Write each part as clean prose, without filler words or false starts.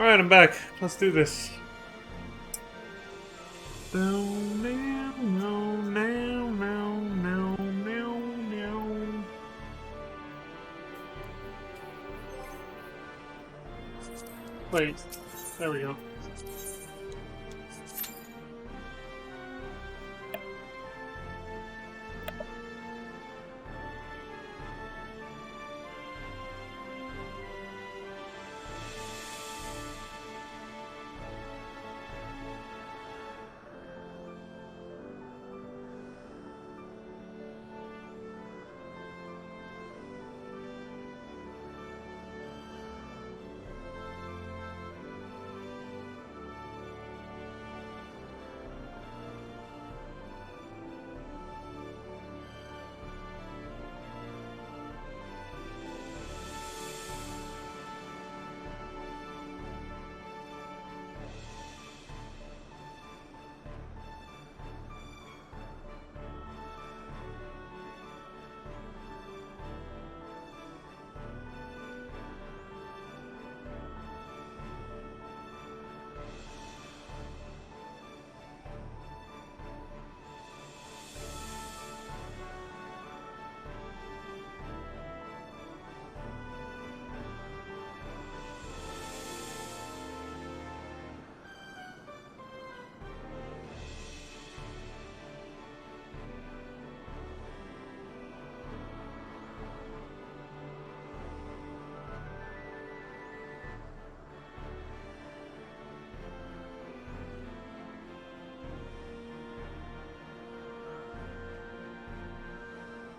Alright, I'm back. Let's do this. Wait, there we go.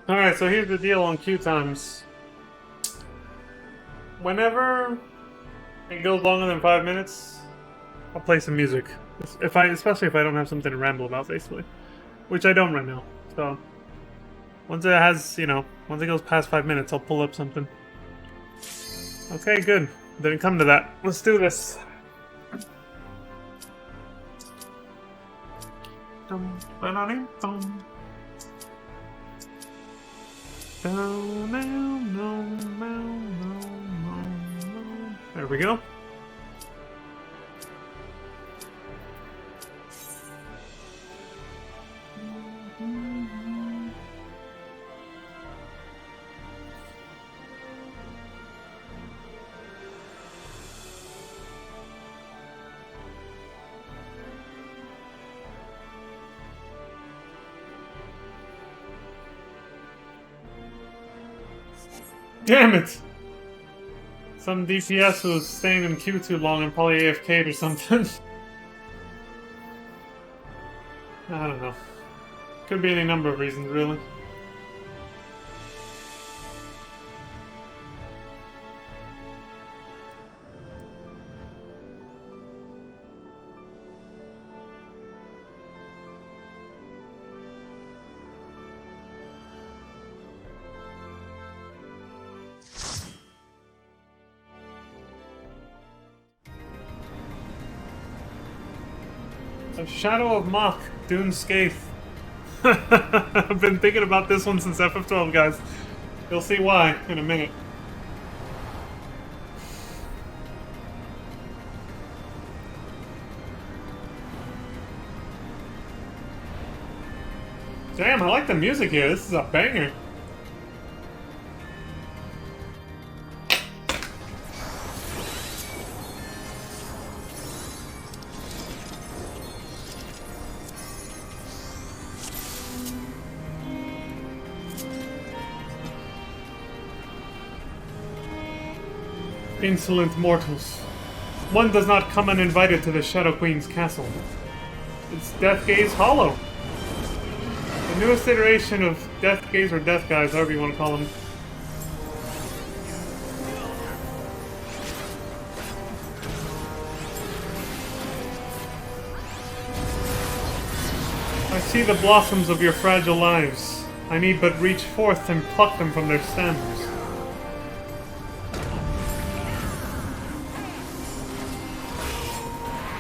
Alright, so here's the deal on queue times. Whenever it goes longer than 5 minutes, I'll play some music. Especially if I don't have something to ramble about, basically. Which I don't right now. So, once it has, once it goes past 5 minutes, I'll pull up something. Okay, good. Didn't come to that. Let's do this. There we go. Damn it! Some DPS was staying in queue too long and probably AFK'd or something. I don't know. Could be any number of reasons, really. A Shadow of Mach, Dune Scathe. I've been thinking about this one since FF12, guys. You'll see why in a minute. Damn, I like the music here. This is a banger. Insolent mortals. One does not come uninvited to the Shadow Queen's castle. It's Death Gaze Hollow. The newest iteration of Death Gaze or Death Guys, however you want to call them. I see the blossoms of your fragile lives. I need but reach forth and pluck them from their stems.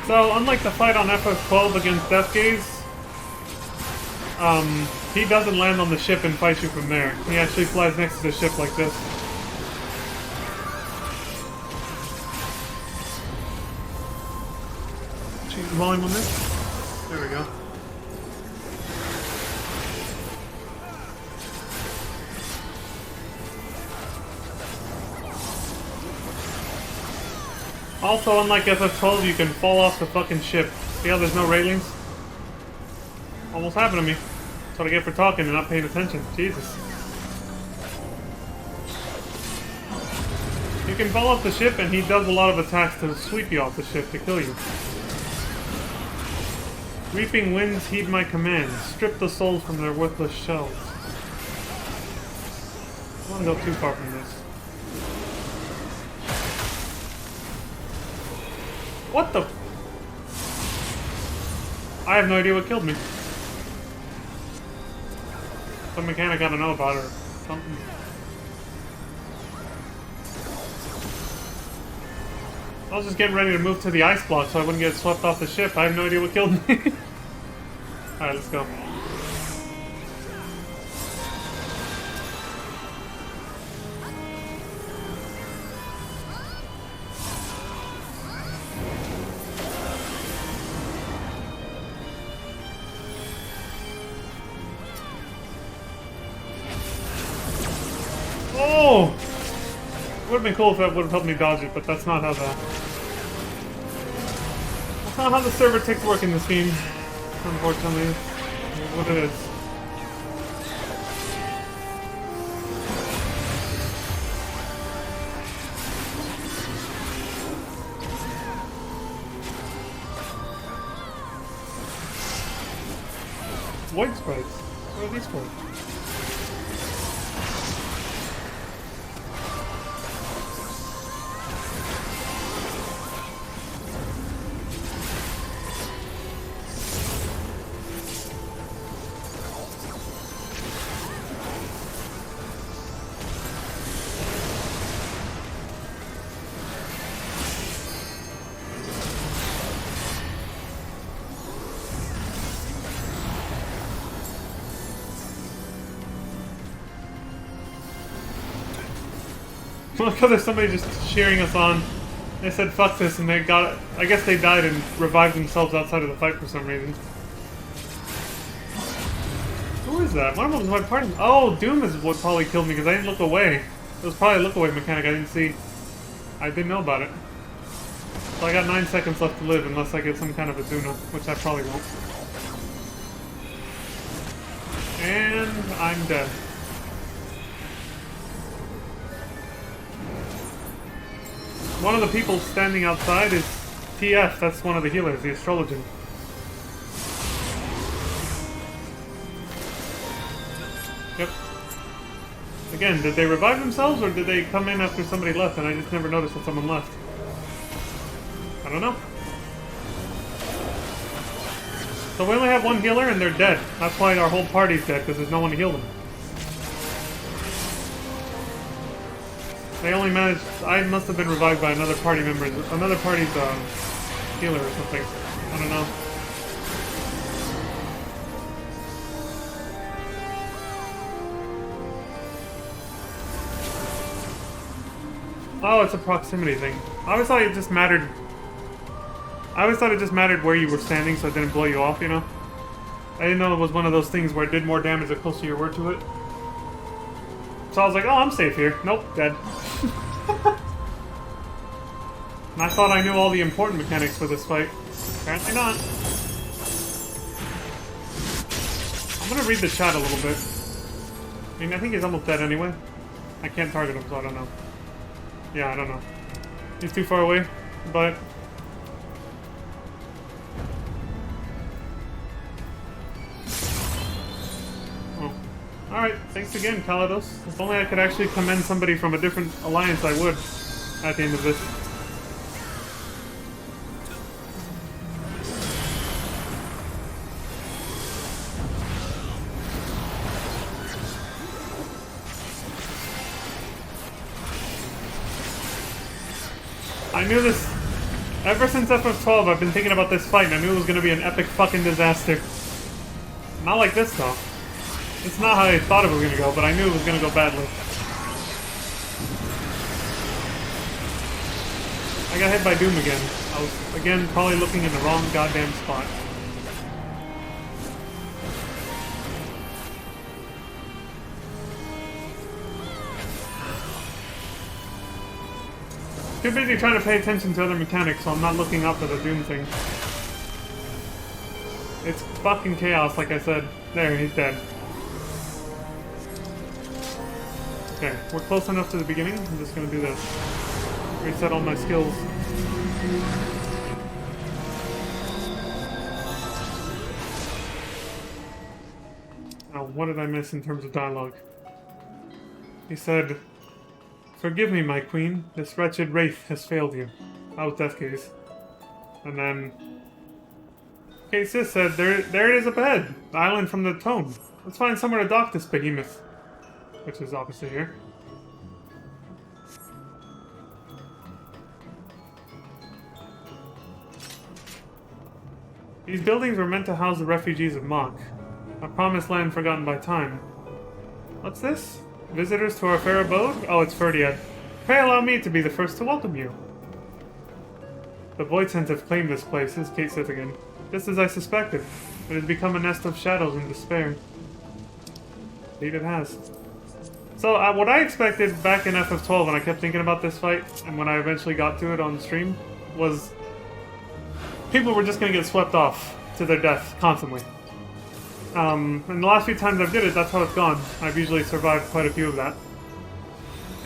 So, unlike the fight on FF12 against Death Gaze, he doesn't land on the ship and fight you from there. He actually flies next to the ship like this. the volume on this. There we go. Also, unlike FF12, you can fall off the fucking ship. See how there's no railings? Almost happened to me. That's what I get for talking and not paying attention. Jesus. You can fall off the ship, and he does a lot of attacks to sweep you off the ship to kill you. Reaping winds heed my commands. Strip the souls from their worthless shells. I don't want to go too far from this. What the? I have no idea what killed me. Some mechanic I don't know about or something. I was just getting ready to move to the ice block so I wouldn't get swept off the ship. I have no idea what killed me. Alright, let's go. Oh! Would have been cool if that would have helped me dodge it, but that's not how that's not how the server ticks work in this game. Unfortunately, it's what it is. Void sprites. What are these for? Look how there's somebody just cheering us on. They said fuck this and they got it. I guess they died and revived themselves outside of the fight for some reason. Who is that? One of them was my partner. Oh, Doom is what probably killed me because I didn't look away. It was probably a look away mechanic I didn't see. I didn't know about it. So I got 9 seconds left to live unless I get some kind of a Duna, which I probably won't. And I'm dead. One of the people standing outside is TF, that's one of the healers, the astrologian. Yep. Again, did they revive themselves or did they come in after somebody left and I just never noticed that someone left? I don't know. So we only have one healer and they're dead. That's why our whole party's dead, because there's no one to heal them. They only managed. I must have been revived by another party member, another party's healer or something. I don't know. Oh, it's a proximity thing. I always thought it just mattered. I always thought it just mattered where you were standing, so it didn't blow you off. You know. I didn't know it was one of those things where it did more damage the closer you were to it. So I was like, oh, I'm safe here. Nope, dead. And I thought I knew all the important mechanics for this fight. Apparently not. I'm gonna read the chat a little bit. I mean, I think he's almost dead anyway. I can't target him, so I don't know. Yeah, I don't know. He's too far away, but... Alright, thanks again, Kalados. If only I could actually commend somebody from a different alliance, I would, at the end of this. I knew this... Ever since FF12, I've been thinking about this fight, and I knew it was going to be an epic fucking disaster. Not like this, though. It's not how I thought it was going to go, but I knew it was going to go badly. I got hit by Doom again. I was, again, probably looking in the wrong goddamn spot. Too busy trying to pay attention to other mechanics, so I'm not looking up at the Doom thing. It's fucking chaos, like I said. There, he's dead. Okay, we're close enough to the beginning. I'm just gonna do this. Reset all my skills. Now, what did I miss in terms of dialogue? He said, "Forgive me, my queen. This wretched wraith has failed you." That was Death Case. And then... Case Sis said, there it is up ahead. The island from the tome. Let's find somewhere to dock this behemoth. Which is obviously here. These buildings were meant to house the refugees of Mach. A promised land forgotten by time. What's this? Visitors to our fair abode? Oh, it's Ferdiad. Pray allow me to be the first to welcome you. The Voidsents have claimed this place, says Kate Sith again. Just as I suspected. It has become a nest of shadows and despair. Indeed it has. So, what I expected back in FF12 when I kept thinking about this fight, and when I eventually got to it on stream, was people were just going to get swept off to their death constantly. And the last few times I've did it, that's how it's gone. I've usually survived quite a few of that.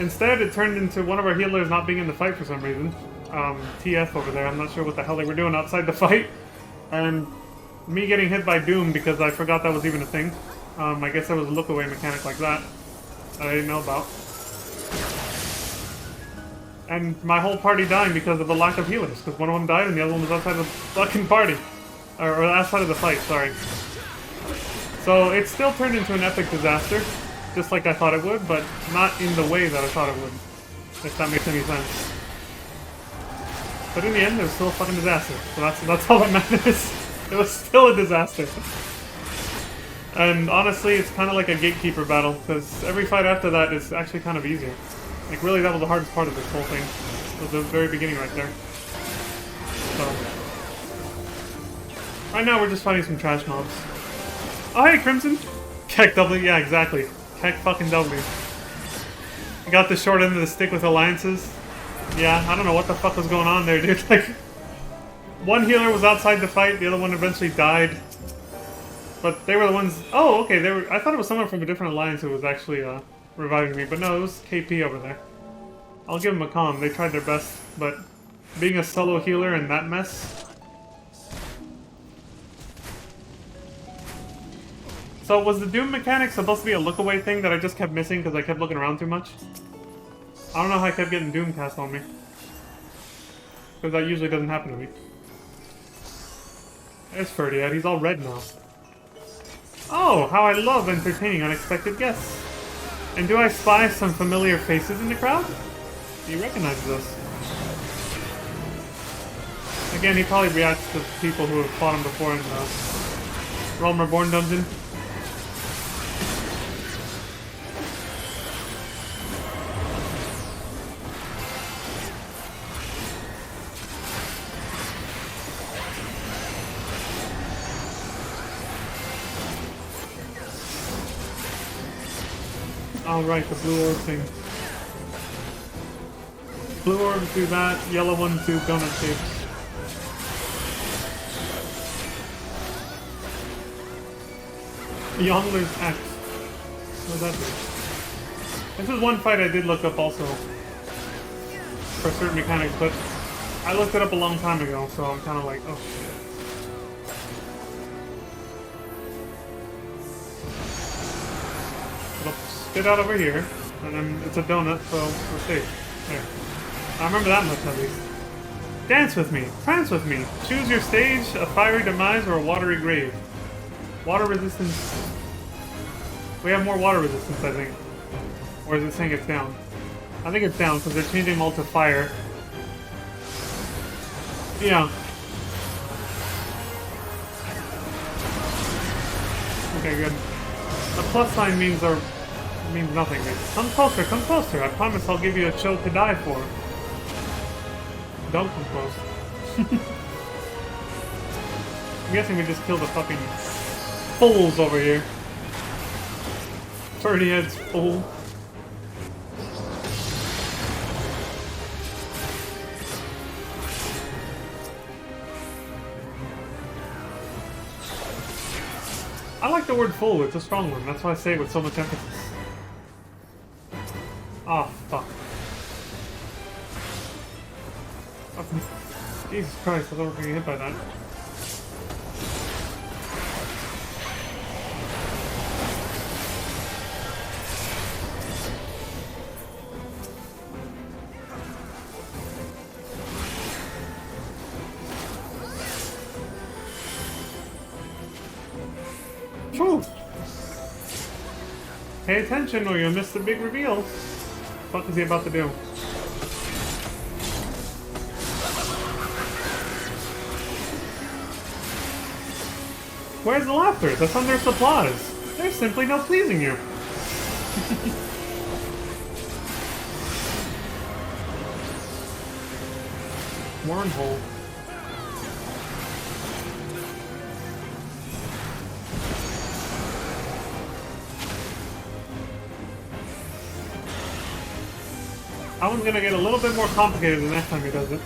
Instead, it turned into one of our healers not being in the fight for some reason. TF over there, I'm not sure what the hell they were doing outside the fight. And me getting hit by Doom because I forgot that was even a thing. I guess there was a look-away mechanic like that I didn't know about. And my whole party dying because of a lack of healers, because one of them died and the other one was outside the fucking party. Or outside of the fight, sorry. So it still turned into an epic disaster, just like I thought it would, but not in the way that I thought it would, if that makes any sense. But in the end, it was still a fucking disaster, so that's all that matters. It was still a disaster. And honestly, it's kind of like a gatekeeper battle, because every fight after that is actually kind of easier. Like, really, that was the hardest part of this whole thing. It was the very beginning right there. So... right now, we're just fighting some trash mobs. Oh, hey, Crimson! Keck W, yeah, exactly. Keck fucking W. You got the short end of the stick with alliances. Yeah, I don't know what the fuck was going on there, dude. Like, one healer was outside the fight, the other one eventually died. But they were the ones... oh, okay, they were... I thought it was someone from a different alliance who was actually, reviving me, but no, it was KP over there. I'll give them a calm, they tried their best, but being a solo healer in that mess... So, was the Doom mechanic supposed to be a look-away thing that I just kept missing because I kept looking around too much? I don't know how I kept getting Doom cast on me. Because that usually doesn't happen to me. There's Ferdiad, he's all red now. Oh, how I love entertaining unexpected guests. And do I spy some familiar faces in the crowd? He recognizes us. Again, he probably reacts to people who have fought him before in the Realm Reborn dungeon. Oh right, the blue orb thing. Blue orbs do that, yellow ones do donut shapes. Yongler's X. What does that do? This is one fight I did look up also. For certain mechanics, but I looked it up a long time ago, so I'm kinda like, oh shit. Spit out over here, and then it's a donut, so we're safe. There. I remember that much at least. Dance with me, prance with me. Choose your stage, a fiery demise or a watery grave. Water resistance. We have more water resistance, I think. Or is it saying it's down? I think it's down because they're changing them all to fire. Yeah. Okay, good. The plus sign means means nothing. Come closer, come closer. I promise I'll give you a show to die for. Don't come close. I'm guessing we just killed the fucking fools over here. 30 heads full. I like the word full, it's a strong one, that's why I say it with so much emphasis. Ah, oh, fuck. Jesus Christ, I thought we were getting hit by that. Whew. Pay attention or you'll miss the big reveal. What the fuck is he about to do? Where's the laughter? The thunderous applause. There's simply no pleasing you. Wormhole. That one's gonna get a little bit more complicated the next time he does it.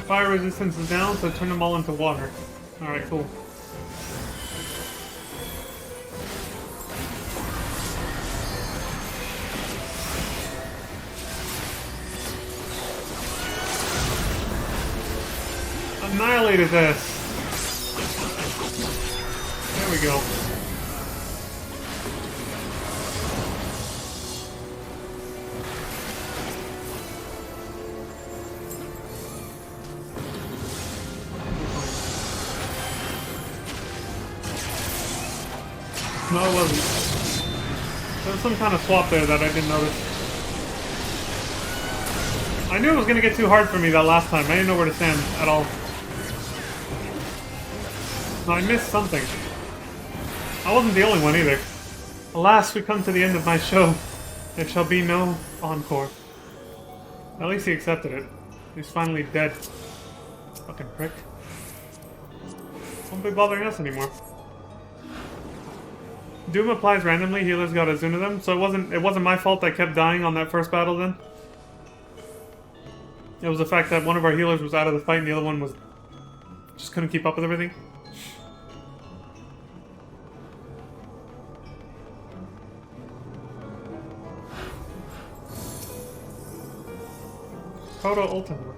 Fire resistance is down, so turn them all into water. Alright, cool. Annihilated this! There we go. No, it wasn't. There was some kind of swap there that I didn't notice. I knew it was going to get too hard for me that last time. I didn't know where to stand at all. No, I missed something. I wasn't the only one either. Alas, we come to the end of my show. There shall be no encore. At least he accepted it. He's finally dead. Fucking prick. Won't be bothering us anymore. Doom applies randomly, healers got a Zuna them, so it wasn't my fault I kept dying on that first battle then. It was the fact that one of our healers was out of the fight and the other one was just couldn't keep up with everything. Proto Ultimate.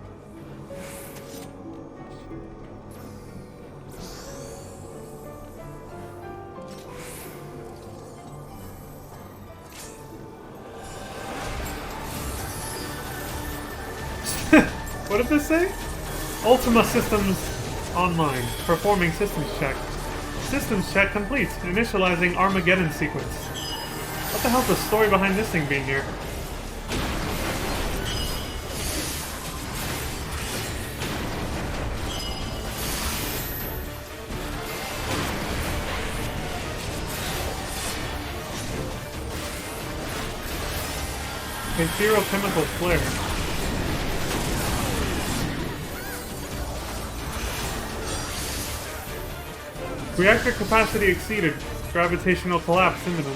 What did this say? Ultima Systems Online. Performing systems check. Systems check complete. Initializing Armageddon sequence. What the hell's the story behind this thing being here? Zero chemical flare. Reactor capacity exceeded. Gravitational collapse imminent.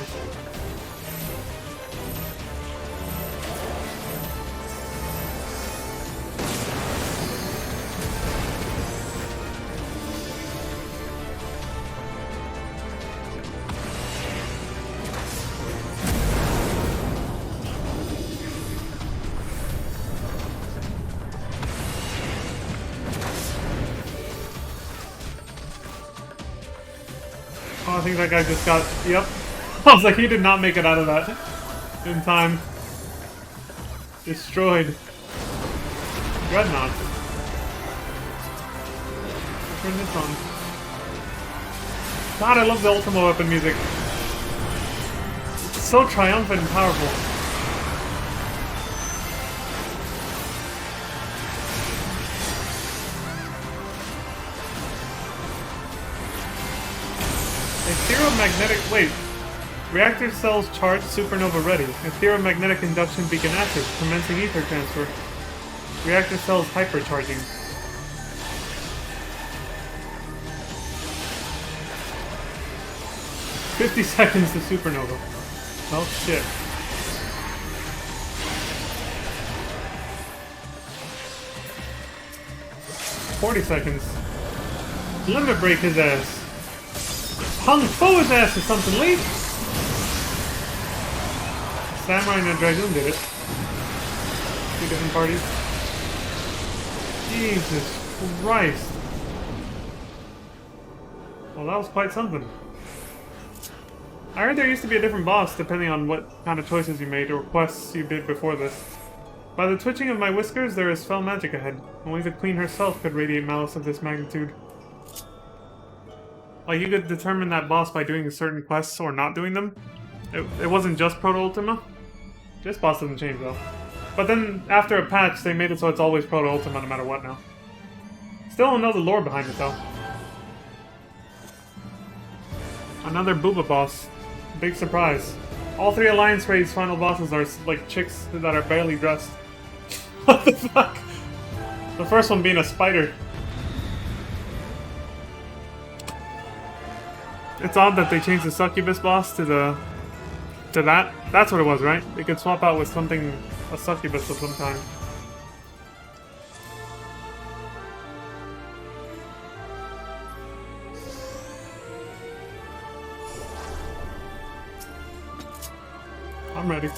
think that guy just got... Yep. I was like, he did not make it out of that in time. Destroyed. Dreadnought. Turn this on. God, I love the Ultima weapon music. It's so triumphant and powerful. Ethereomagnetic... Wait. Reactor cells charged, supernova ready. Ethereomagnetic induction beacon active. Commencing ether transfer. Reactor cells hypercharging. "50 seconds to supernova." Oh shit. 40 seconds. Limit break his ass. Hung Fu his ass or something, Lee! Samurai and a Dragoon did it. 2 different parties. Jesus Christ. Well, that was quite something. I heard there used to be a different boss depending on what kind of choices you made or quests you did before this. By the twitching of my whiskers, there is fell magic ahead. Only the Queen herself could radiate malice of this magnitude. Like, you could determine that boss by doing certain quests or not doing them. It wasn't just Proto Ultima. This boss doesn't change, though. But then, after a patch, they made it so it's always Proto Ultima no matter what now. Still don't know the lore behind it, though. Another Booba boss. Big surprise. All 3 Alliance Raid's final bosses are, like, chicks that are barely dressed. What the fuck? The first one being a spider. It's odd that they changed the succubus boss to that. That's what it was, right? They could swap out with something, a succubus of some kind. I'm ready.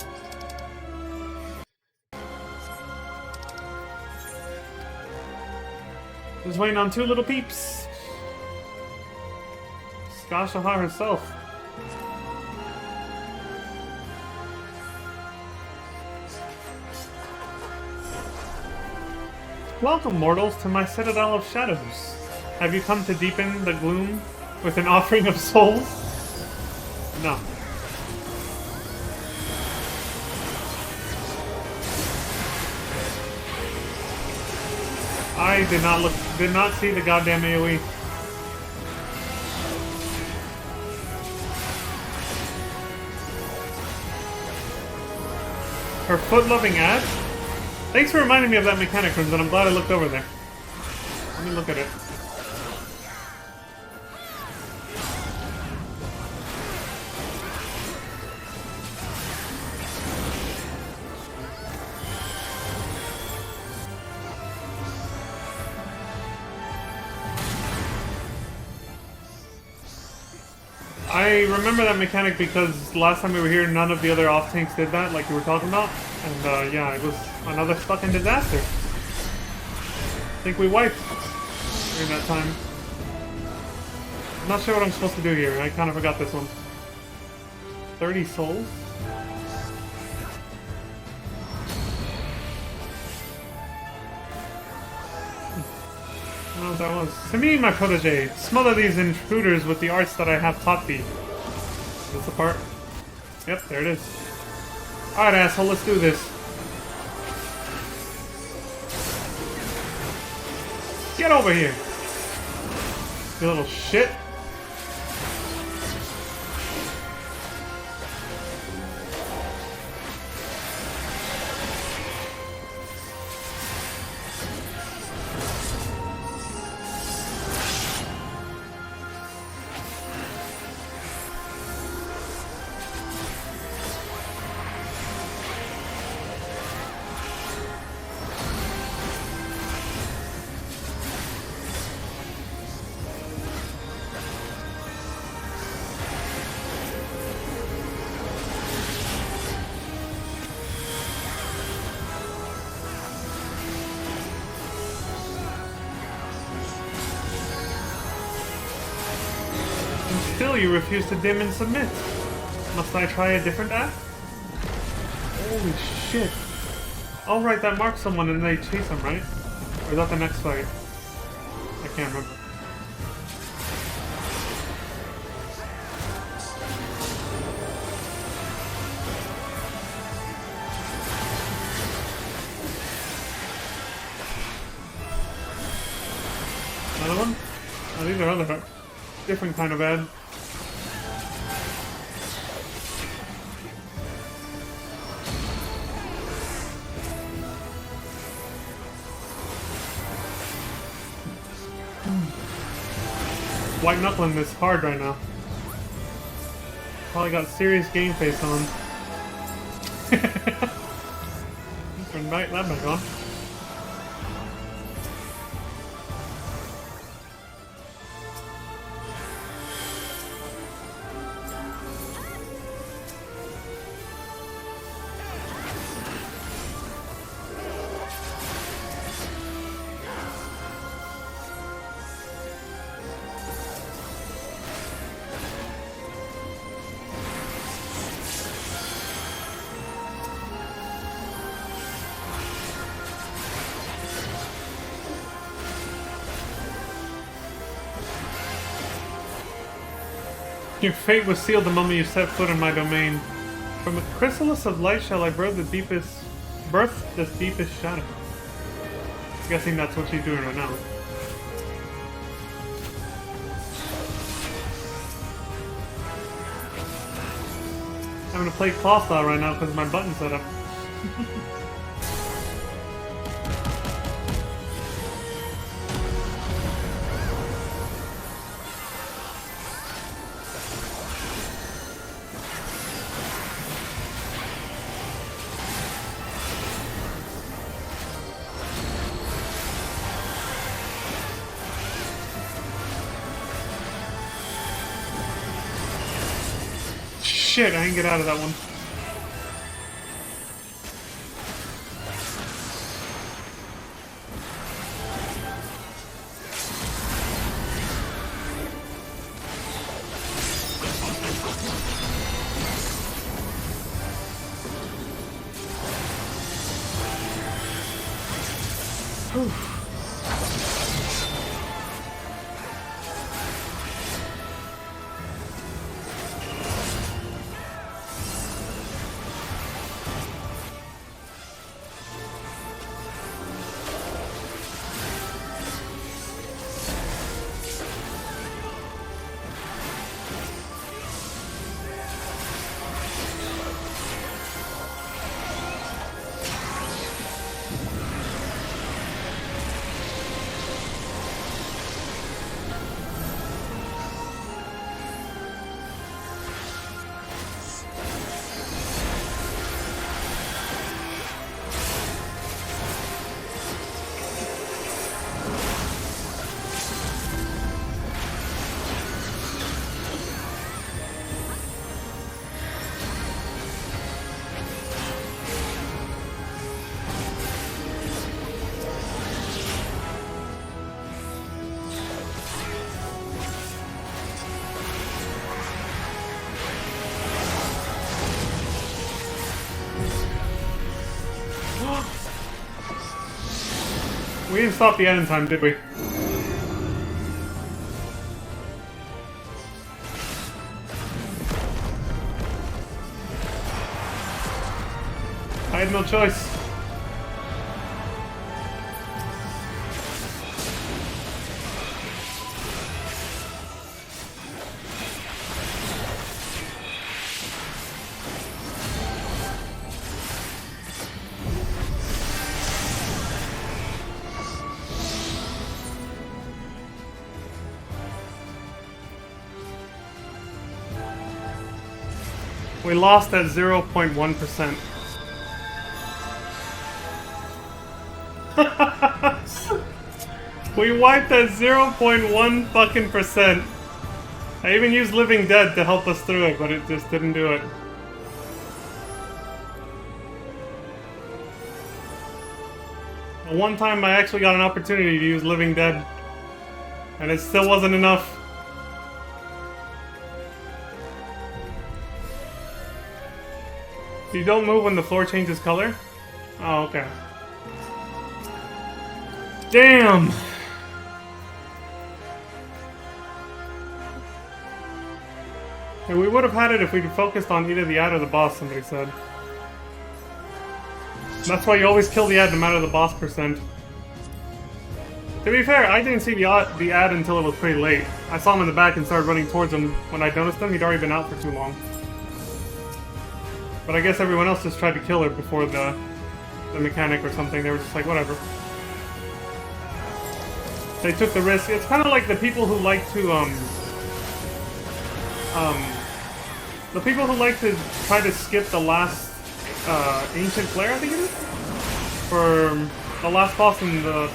Just waiting on 2 little peeps. Skashaha herself. Welcome, mortals, to my citadel of shadows. Have you come to deepen the gloom with an offering of souls? No. I did not see the goddamn AoE. Her foot-loving ad? Thanks for reminding me of that mechanic, Crimson. I'm glad I looked over there. Let me look at it. I remember that mechanic because last time we were here, none of the other off-tanks did that, like you were talking about. And, yeah, it was another fucking disaster. I think we wiped during that time. I'm not sure what I'm supposed to do here. I kind of forgot this one. 30 souls? I don't know what that was. To me, my protege, smother these intruders with the arts that I have taught thee. Is this the part? Yep, there it is. Alright, asshole, let's do this. Get over here! You little shit. Still, you refuse to dim and submit. Must I try a different act? Holy shit. Oh, right, that marks someone and they chase him, right? Or is that the next fight? I can't remember. Another one? Oh, these are other different kind of ad. White knuckling this hard right now. Probably got serious game face on. Turn that back on. Your fate was sealed the moment you set foot in my domain. From a chrysalis of light shall I birth the deepest shadow. I'm guessing that's what she's doing right now. I'm gonna play claw style right now because my button's set up. Shit, I didn't get out of that one. Whew. We didn't stop the end in time, did we? I had no choice. We lost at 0.1%. We wiped at 0.1 fucking percent. I even used Living Dead to help us through it, but it just didn't do it. One time I actually got an opportunity to use Living Dead, and it still wasn't enough. You don't move when the floor changes color? Oh, okay. Damn! Hey, we would have had it if we'd focused on either the ad or the boss, somebody said. That's why you always kill the ad no matter the boss percent. To be fair, I didn't see the ad until it was pretty late. I saw him in the back and started running towards him. When I noticed him, he'd already been out for too long. But I guess everyone else just tried to kill her before the mechanic or something. They were just like, whatever. They took the risk. It's kind of like the people who like to, the people who like to try to skip the last, Ancient Flare, I think it is? For the last boss in the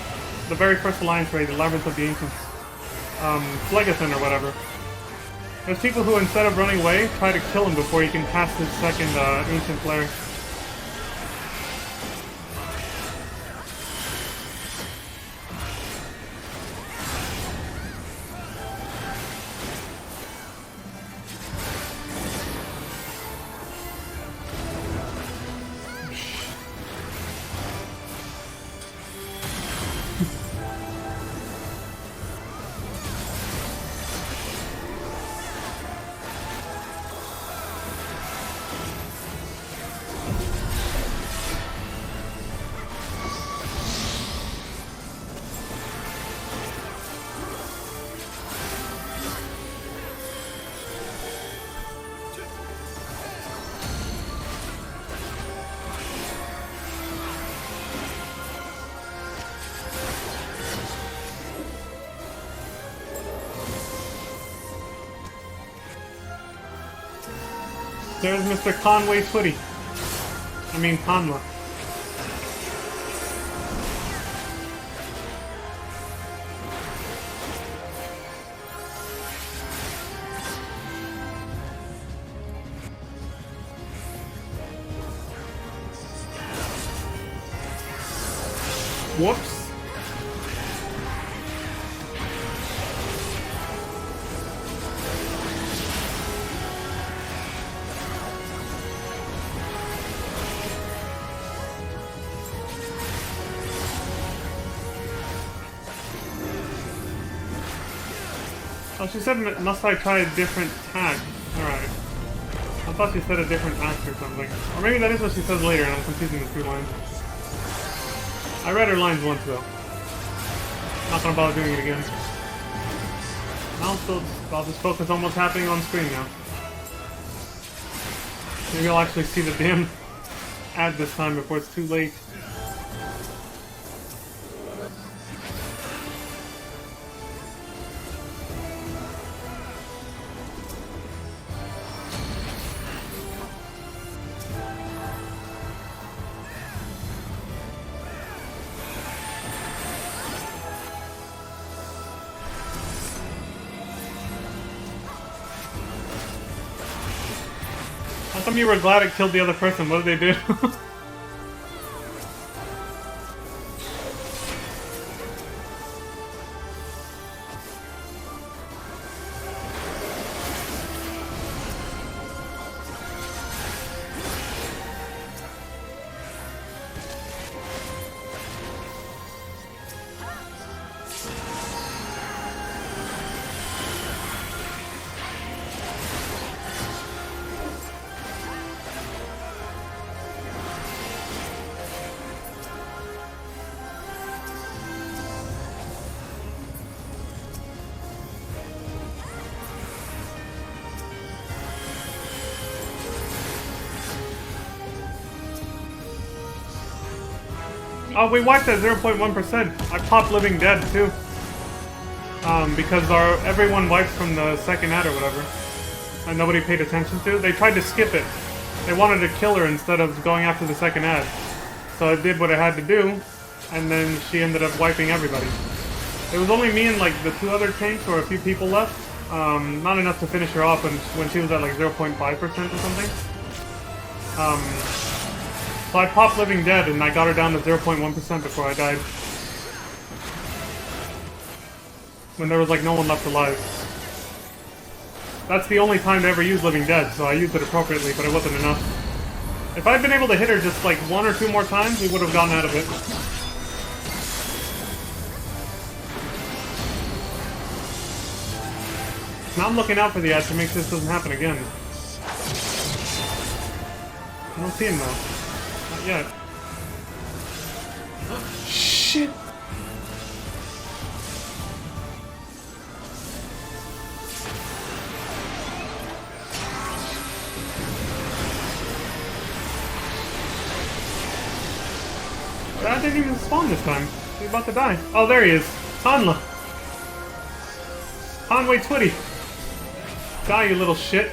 very first Alliance raid, the Labyrinth of the Ancients. Phlegethon or whatever. There's people who, instead of running away, try to kill him before he can cast his second, Ancient Flare. There's Mr. Conway Footy. I mean, Conwa. Whoops. Oh, she said, must I try a different tack? Alright. I thought she said a different act or something. Or maybe that is what she says later and I'm confusing the two lines. I read her lines once though. Not gonna bother doing it again. I'll just focus on what's happening on screen now. Maybe I'll actually see the damn ad this time before it's too late. How come you were glad it killed the other person? What did they do? Oh, we wiped at 0.1%. I popped Living Dead too. Because everyone wiped from the second ad or whatever. And nobody paid attention to. They tried to skip it. They wanted to kill her instead of going after the second ad. So it did what it had to do, and then she ended up wiping everybody. It was only me and like the two other tanks or a few people left. Not enough to finish her off when she was at like 0.5% or something. So I popped Living Dead and I got her down to 0.1% before I died. When there was like no one left alive. That's the only time to ever use Living Dead, so I used it appropriately, but it wasn't enough. If I'd been able to hit her just like 1 or 2 more times, we would have gotten out of it. Now I'm looking out for the edge to make sure this doesn't happen again. I don't see him though. Not yet. Shit! That didn't even spawn this time. He's about to die. Oh, there he is. Hanla. Conway Twitty. Die, you little shit.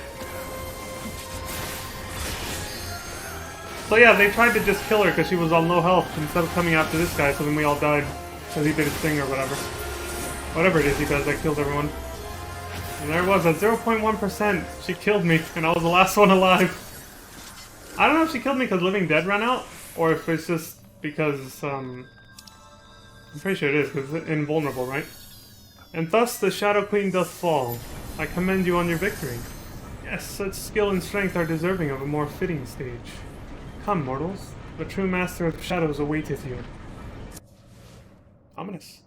So yeah, they tried to just kill her because she was on low health instead of coming after this guy, so then we all died. Because he did his thing or whatever. Whatever it is he does that kills everyone. And there it was, at 0.1%. She killed me, and I was the last one alive. I don't know if she killed me because Living Dead ran out, or if it's just because, I'm pretty sure it is, because it's invulnerable, right? And thus the Shadow Queen doth fall. I commend you on your victory. Yes, such skill and strength are deserving of a more fitting stage. Come, mortals. The true master of shadows awaiteth you. Ominous.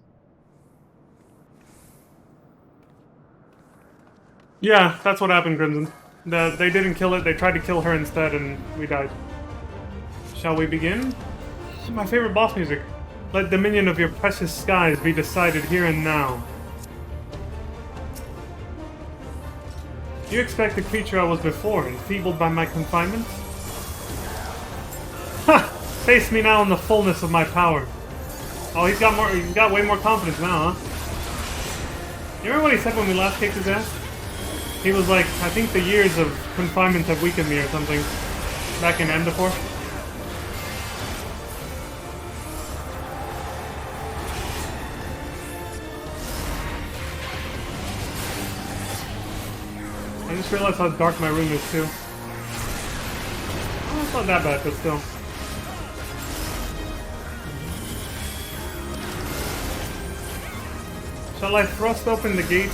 Yeah, that's what happened, Crimson. They didn't kill it, they tried to kill her instead, and we died. Shall we begin? My favorite boss music. Let dominion of your precious skies be decided here and now. Do you expect the creature I was before, enfeebled by my confinement? Ha! Face me now in the fullness of my power. Oh, he's got way more confidence now, huh? You remember what he said when we last kicked his ass? He was like, I think the years of confinement have weakened me or something. Back in Endafor. I just realized how dark my room is too. Oh, it's not that bad, but still. Shall I thrust open the gate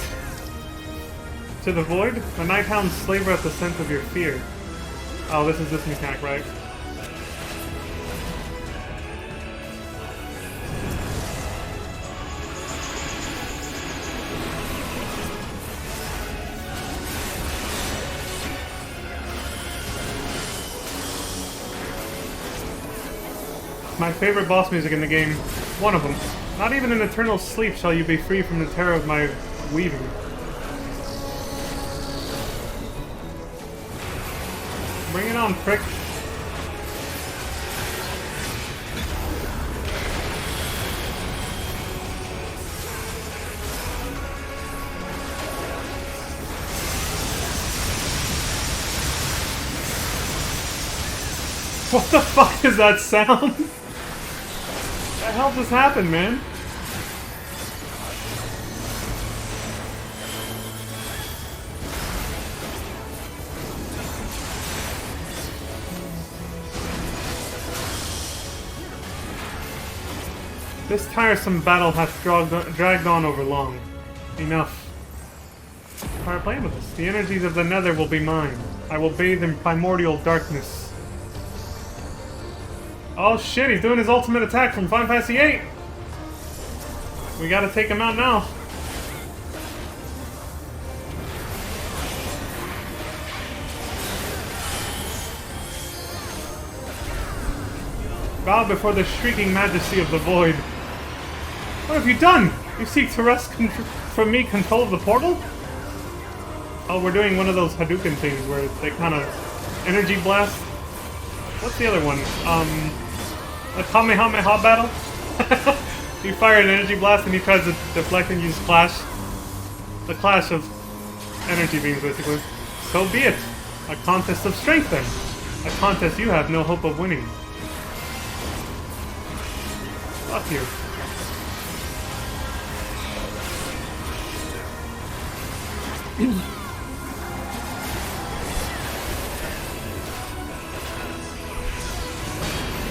to the void? The night hounds slaver at the scent of your fear. Oh, this is this mechanic, right? My favorite boss music in the game. One of them. Not even in eternal sleep shall you be free from the terror of my weaving. Bring it on, prick. What the fuck is that sound? What the hell just happened, man? This tiresome battle hath dragged on over long. Enough. Start playing with us. The energies of the nether will be mine. I will bathe in primordial darkness. Oh shit, he's doing his ultimate attack from Final Fantasy VIII! We gotta take him out now. Bow before the shrieking majesty of the void. What have you done? You seek to wrest from me control of the portal? Oh, we're doing one of those Hadouken things where they kind of energy blast. What's the other one? A Kamehameha battle? You fire an energy blast and he tries to deflect and use Clash. The clash of energy beams, basically. So be it. A contest of strength, then. A contest you have no hope of winning. Fuck you.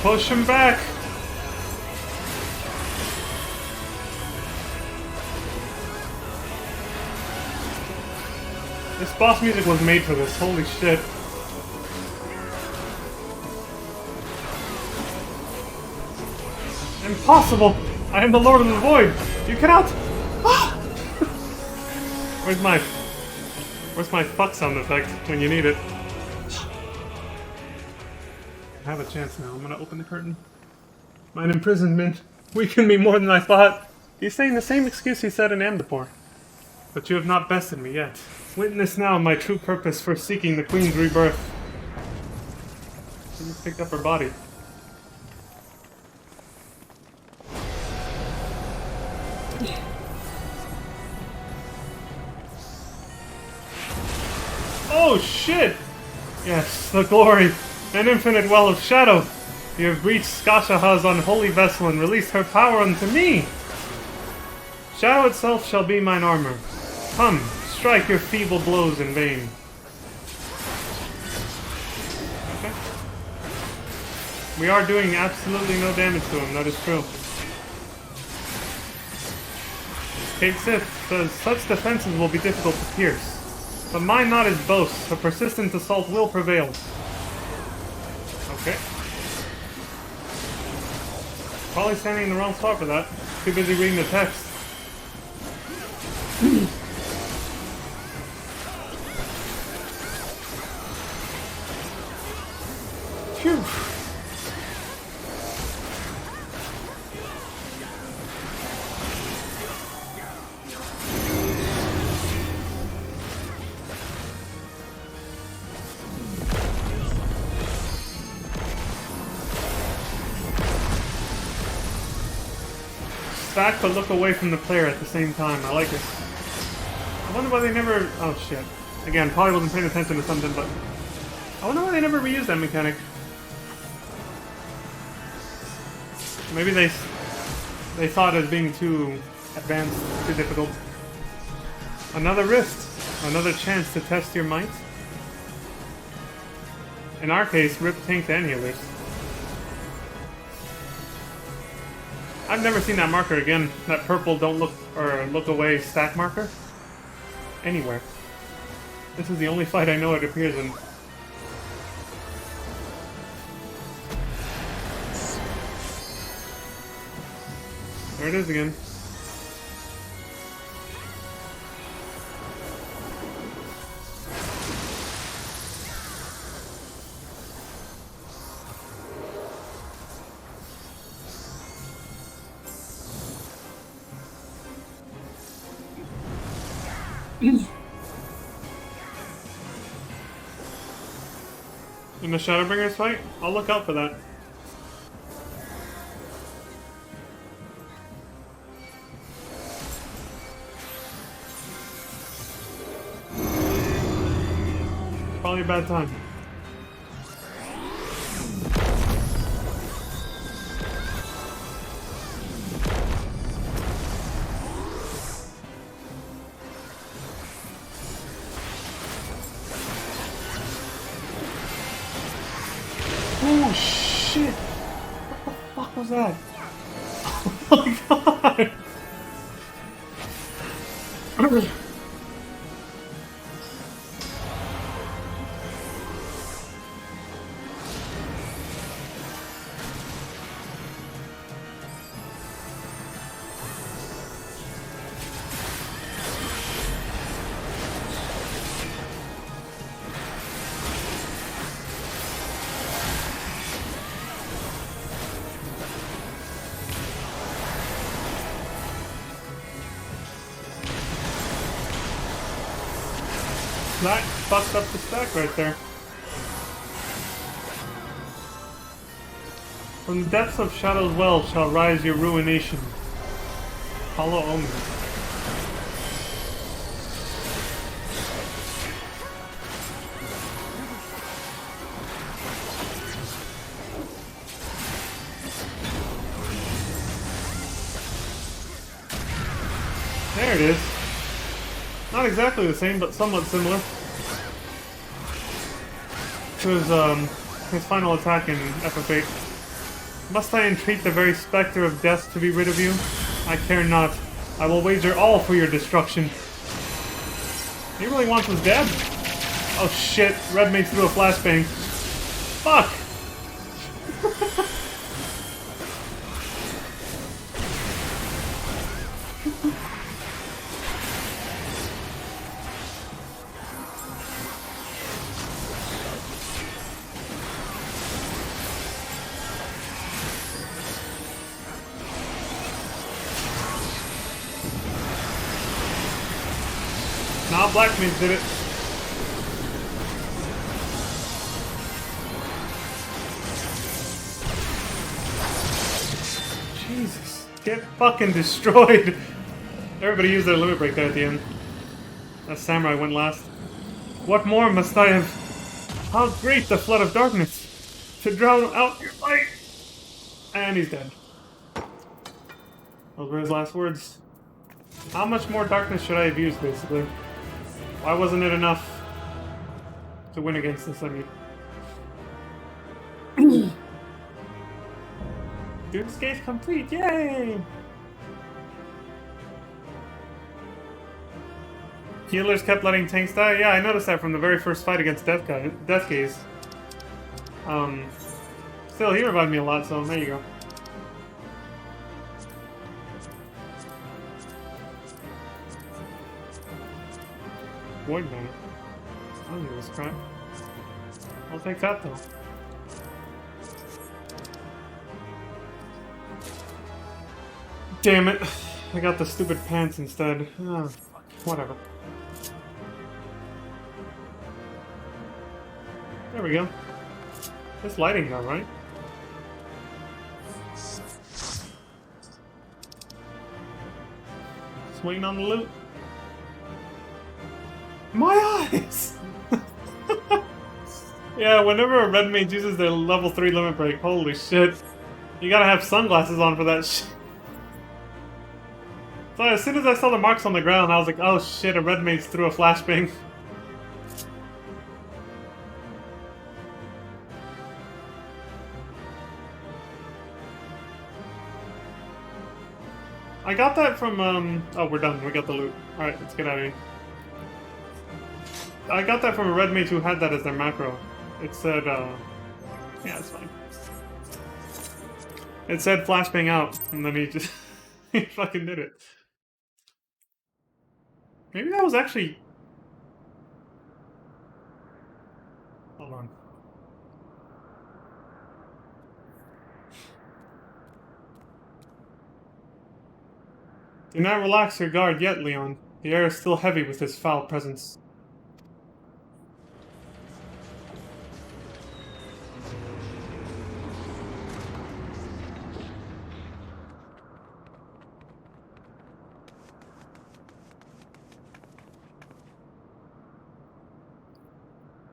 Push him back! This boss music was made for this, holy shit. Impossible! I am the Lord of the Void! You cannot! Where's my fuck sound effect when you need it? I have a chance now. I'm gonna open the curtain. Mine imprisonment weakened me more than I thought. He's saying the same excuse he said in Amdapor. But you have not bested me yet. Witness now my true purpose for seeking the Queen's rebirth. She just picked up her body. Oh shit! Yes, the glory, an infinite well of shadow. You have reached Skashaha's unholy vessel and released her power unto me. Shadow itself shall be mine armor. Come, strike your feeble blows in vain. Okay. We are doing absolutely no damage to him, that is true. Kate Sith says, such defenses will be difficult to pierce. But mind not his boast, a persistent assault will prevail. Okay. Probably standing in the wrong spot for that. Too busy reading the text. Phew. Stack but look away from the player at the same time. I like it. I wonder why they never... Oh shit. Again, probably wasn't paying attention to something, but... I wonder why they never reused that mechanic. Maybe they thought it as being too advanced, too difficult. Another rift. Another chance to test your might. In our case, rip tank and healers. I've never seen that marker again. That purple don't look or look away stack marker. Anywhere. This is the only fight I know it appears in. There it is again. In the Shadowbringers fight? I'll look out for that. Probably a bad time. Oh shit! What the fuck was that? Oh my god! That fucked up the stack right there. From the depths of Shadow's well shall rise your ruination. Hollow Omen. There it is. Not exactly the same, but somewhat similar to his final attack in FF8. Must I entreat the very specter of death to be rid of you? I care not. I will wager all for your destruction. He really wants us dead? Oh shit, Red Mage threw a flashbang. Fuck! Nah, Black Mage did it. Jesus. Get fucking destroyed. Everybody used their limit break there at the end. That samurai went last. What more must I have? How great the flood of darkness to drown out your light! And he's dead. Those were his last words. How much more darkness should I have used, basically? Why wasn't it enough to win against this enemy? Dude's case complete, yay! Healers kept letting tanks die? Yeah, I noticed that from the very first fight against Death Gaze. Still, he revived me a lot, so there you go. Void Banner. I don't give this crap. I'll take that, though. Damn it. I got the stupid pants instead. Oh, fuck. Whatever. There we go. This lighting though, right? Just waiting on the loot. My eyes! Yeah, whenever a red mage uses their level 3 limit break, holy shit. You gotta have sunglasses on for that shit. So as soon as I saw the marks on the ground, I was like, oh shit, a red mage threw a flashbang. I got that from, oh, we're done. We got the loot. Alright, let's get out of here. I got that from a red mage who had that as their macro. It said, yeah, it's fine. It said flashbang out, and then he just, he fucking did it. Maybe that was actually... Hold on. Do not relax your guard yet, Leon. The air is still heavy with his foul presence.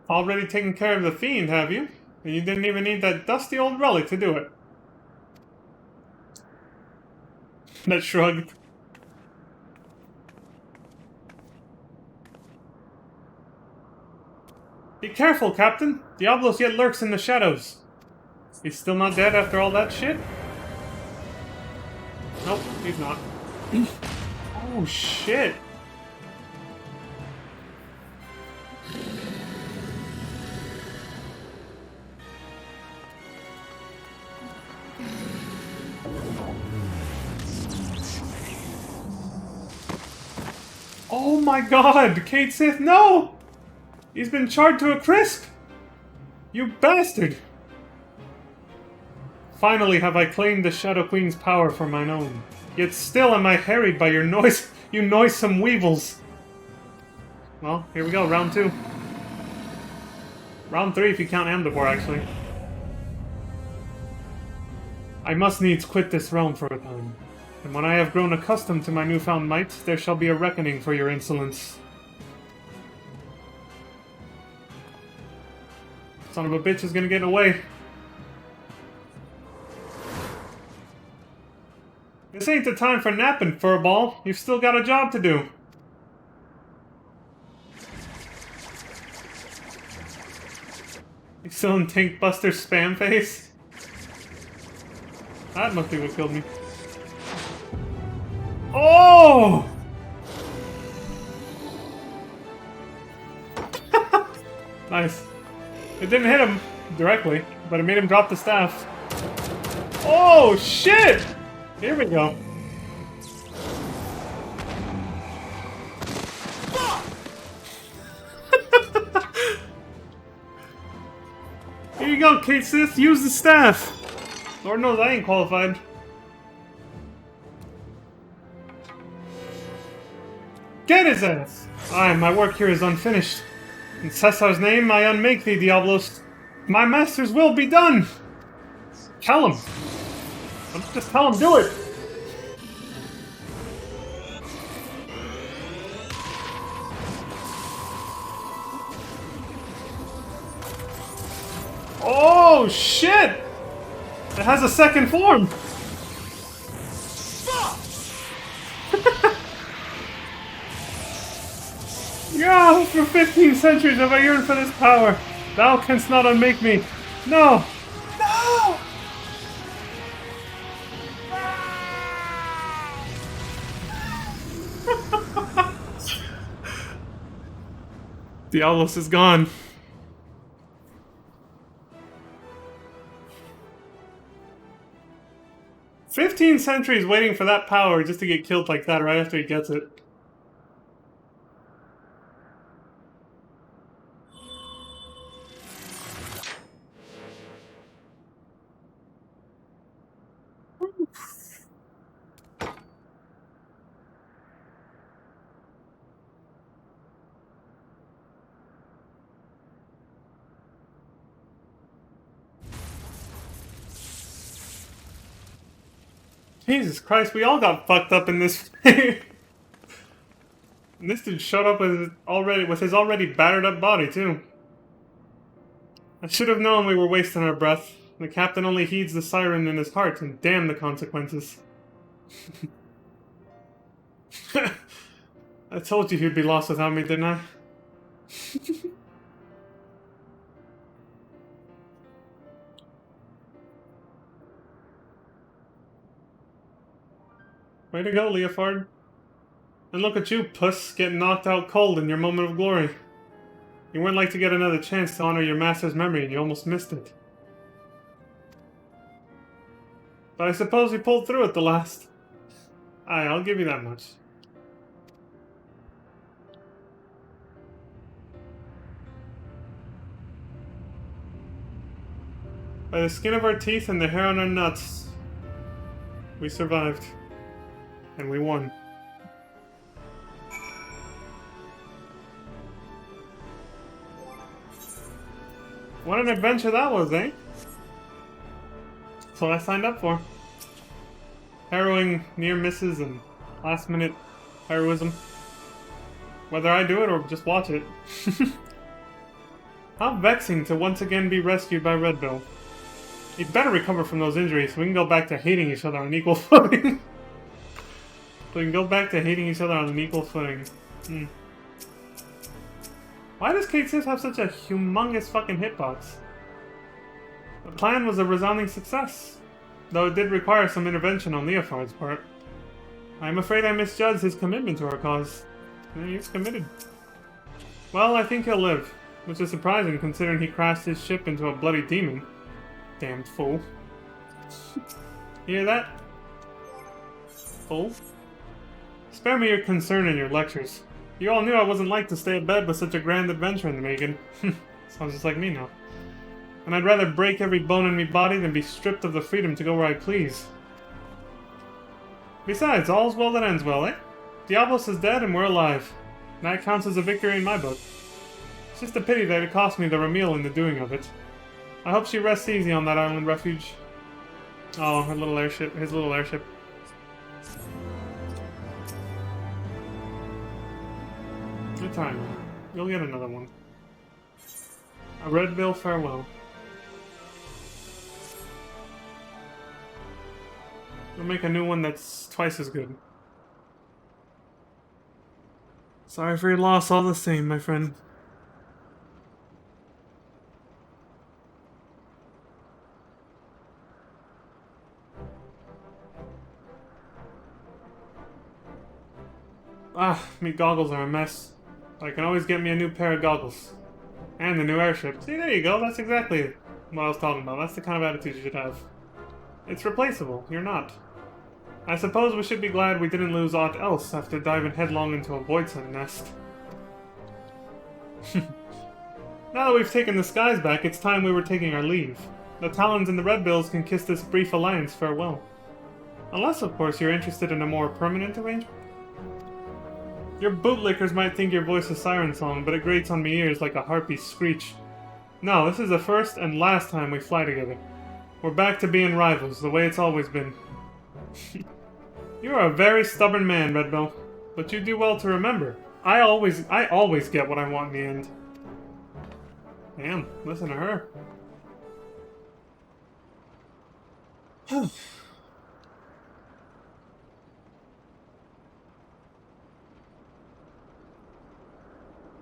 Already taken care of the fiend, have you? And you didn't even need that dusty old relic to do it. That shrugged. Be careful, Captain! Diablos yet lurks in the shadows. He's still not dead after all that shit? Nope, he's not. Oh, shit! Oh my god! Kate Sith, no! He's been charred to a crisp! You bastard! Finally have I claimed the Shadow Queen's power for mine own. Yet still am I harried by your you noisome weevils! Well, here we go, round 2. Round 3 if you count Amdivor, actually. I must needs quit this realm for a time. And when I have grown accustomed to my newfound might, there shall be a reckoning for your insolence. Son of a bitch is gonna get away. This ain't the time for napping, furball. You've still got a job to do. You still in Tank Buster spam face? That must be what killed me. Oh! Nice. It didn't hit him directly, but it made him drop the staff. Oh, shit! Here we go. Here you go, Kate Sith. Use the staff. Lord knows I ain't qualified. Get his ass! Aye, my work here is unfinished. In Cesar's name, I unmake thee, Diablos. My master's will be done! Tell him! Just tell him, do it! Oh, shit! It has a second form! Yeah, for 15 centuries have I yearned for this power. Thou canst not unmake me. No! No! Diablos is gone. "15 centuries waiting for that power just to get killed like that right after he gets it. Jesus Christ, we all got fucked up in this thing. And this dude showed up with his already battered up body, too. I should have known we were wasting our breath. The captain only heeds the siren in his heart, and damn the consequences. I told you he'd be lost without me, didn't I? Way to go, Leofard. And look at you, puss, getting knocked out cold in your moment of glory. You weren't like to get another chance to honor your master's memory, and you almost missed it. But I suppose you pulled through at the last. Aye, I'll give you that much. By the skin of our teeth and the hair on our nuts, we survived. And we won. What an adventure that was, eh? That's what I signed up for. Harrowing near misses and last minute heroism. Whether I do it or just watch it. How vexing to once again be rescued by Redbill. He'd better recover from those injuries so we can go back to hating each other on equal footing. Why does Kate Sis have such a humongous fucking hitbox? The plan was a resounding success, though it did require some intervention on Leofard's part. I'm afraid I misjudged his commitment to our cause. He's committed. Well, I think he'll live, which is surprising considering he crashed his ship into a bloody demon. Damned fool. Hear that? Fool? Spare me your concern and your lectures. You all knew I wasn't like to stay in bed with such a grand adventure in the making. Sounds just like me now. And I'd rather break every bone in me body than be stripped of the freedom to go where I please. Besides, all's well that ends well, eh? Diablos is dead and we're alive. That counts as a victory in my book. It's just a pity that it cost me the Ramil in the doing of it. I hope she rests easy on that island refuge. Oh, his little airship. Good time. You'll get another one. A Redbill farewell. We'll make a new one that's twice as good. Sorry for your loss all the same, my friend. Ah, me goggles are a mess. But I can always get me a new pair of goggles. And the new airship. See, there you go. That's exactly what I was talking about. That's the kind of attitude you should have. It's replaceable. You're not. I suppose we should be glad we didn't lose aught else after diving headlong into a voidsent nest. Now that we've taken the skies back, it's time we were taking our leave. The Talons and the Redbills can kiss this brief alliance farewell. Unless, of course, you're interested in a more permanent arrangement. Your bootlickers might think your voice is siren song, but it grates on my ears like a harpy's screech. No, this is the first and last time we fly together. We're back to being rivals, the way it's always been. You are a very stubborn man, Redbill, but you do well to remember. I always get what I want in the end. Damn, listen to her.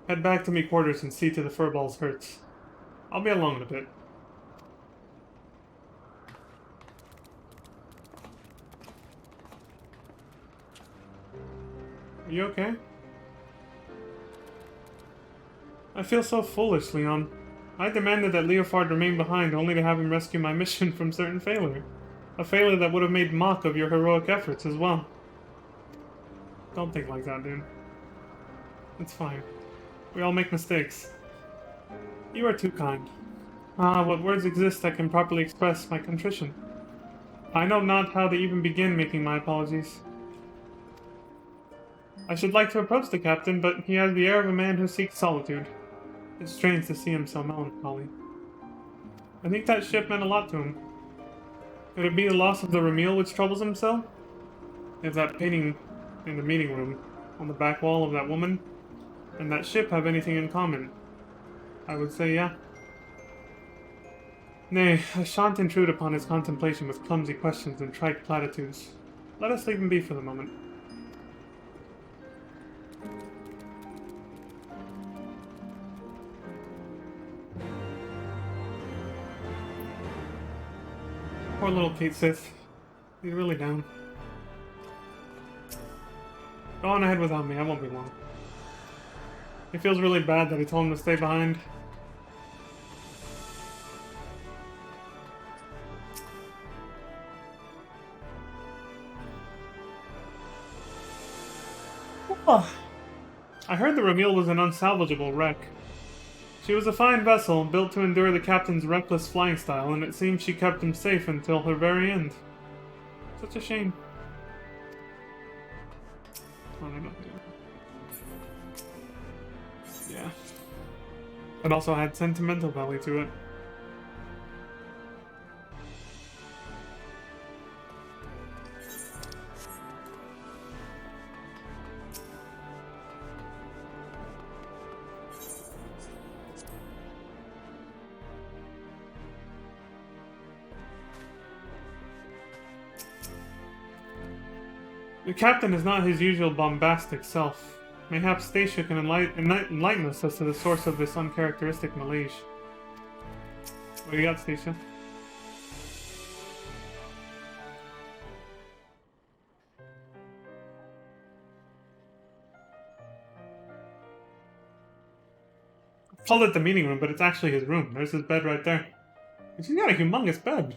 Head back to me quarters and see to the furball's hurts. I'll be along in a bit. Are you okay? I feel so foolish, Leon. I demanded that Leofard remain behind only to have him rescue my mission from certain failure. A failure that would have made mock of your heroic efforts as well. Don't think like that, dude. It's fine. We all make mistakes. You are too kind. Ah, what words exist that can properly express my contrition? I know not how to even begin making my apologies. I should like to approach the captain, but he has the air of a man who seeks solitude. It's strange to see him so melancholy. I think that ship meant a lot to him. Could it be the loss of the Ramil which troubles him so? If that painting in the meeting room, on the back wall of that woman, and that ship have anything in common? I would say yeah. Nay, I shan't intrude upon his contemplation with clumsy questions and trite platitudes. Let us leave him be for the moment. Poor little Kate Sith. He's really down. Go on ahead without me, I won't be long. He feels really bad that he told him to stay behind. Oh. I heard the Ramil was an unsalvageable wreck. She was a fine vessel, built to endure the captain's reckless flying style, and it seems she kept him safe until her very end. Such a shame. I don't know. Yeah. It also had sentimental value to it. The captain is not his usual bombastic self. Mayhap Stacia can enlighten us as to the source of this uncharacteristic malaise. What do you got, Stacia? I called it the meeting room, but it's actually his room. There's his bed right there. And she's got a humongous bed.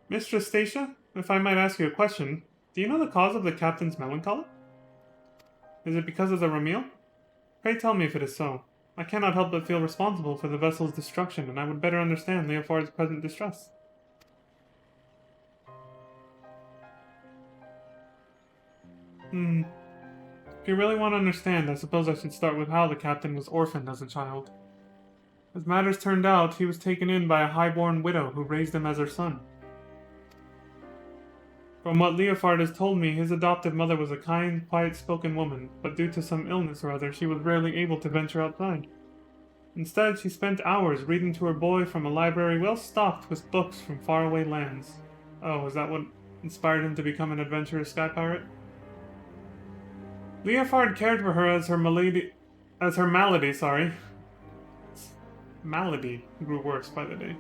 Mistress Stacia, if I might ask you a question, do you know the cause of the captain's melancholy? Is it because of the Ramil? Pray tell me if it is so. I cannot help but feel responsible for the vessel's destruction, and I would better understand Leofard's present distress. If you really want to understand, I suppose I should start with how the captain was orphaned as a child. As matters turned out, he was taken in by a high-born widow who raised him as her son. From what Leofard has told me, his adoptive mother was a kind, quiet-spoken woman, but due to some illness or other, she was rarely able to venture outside. Instead, she spent hours reading to her boy from a library well stocked with books from faraway lands. Oh, is that what inspired him to become an adventurous sky pirate? Leofard cared for her as her malady grew worse by the day.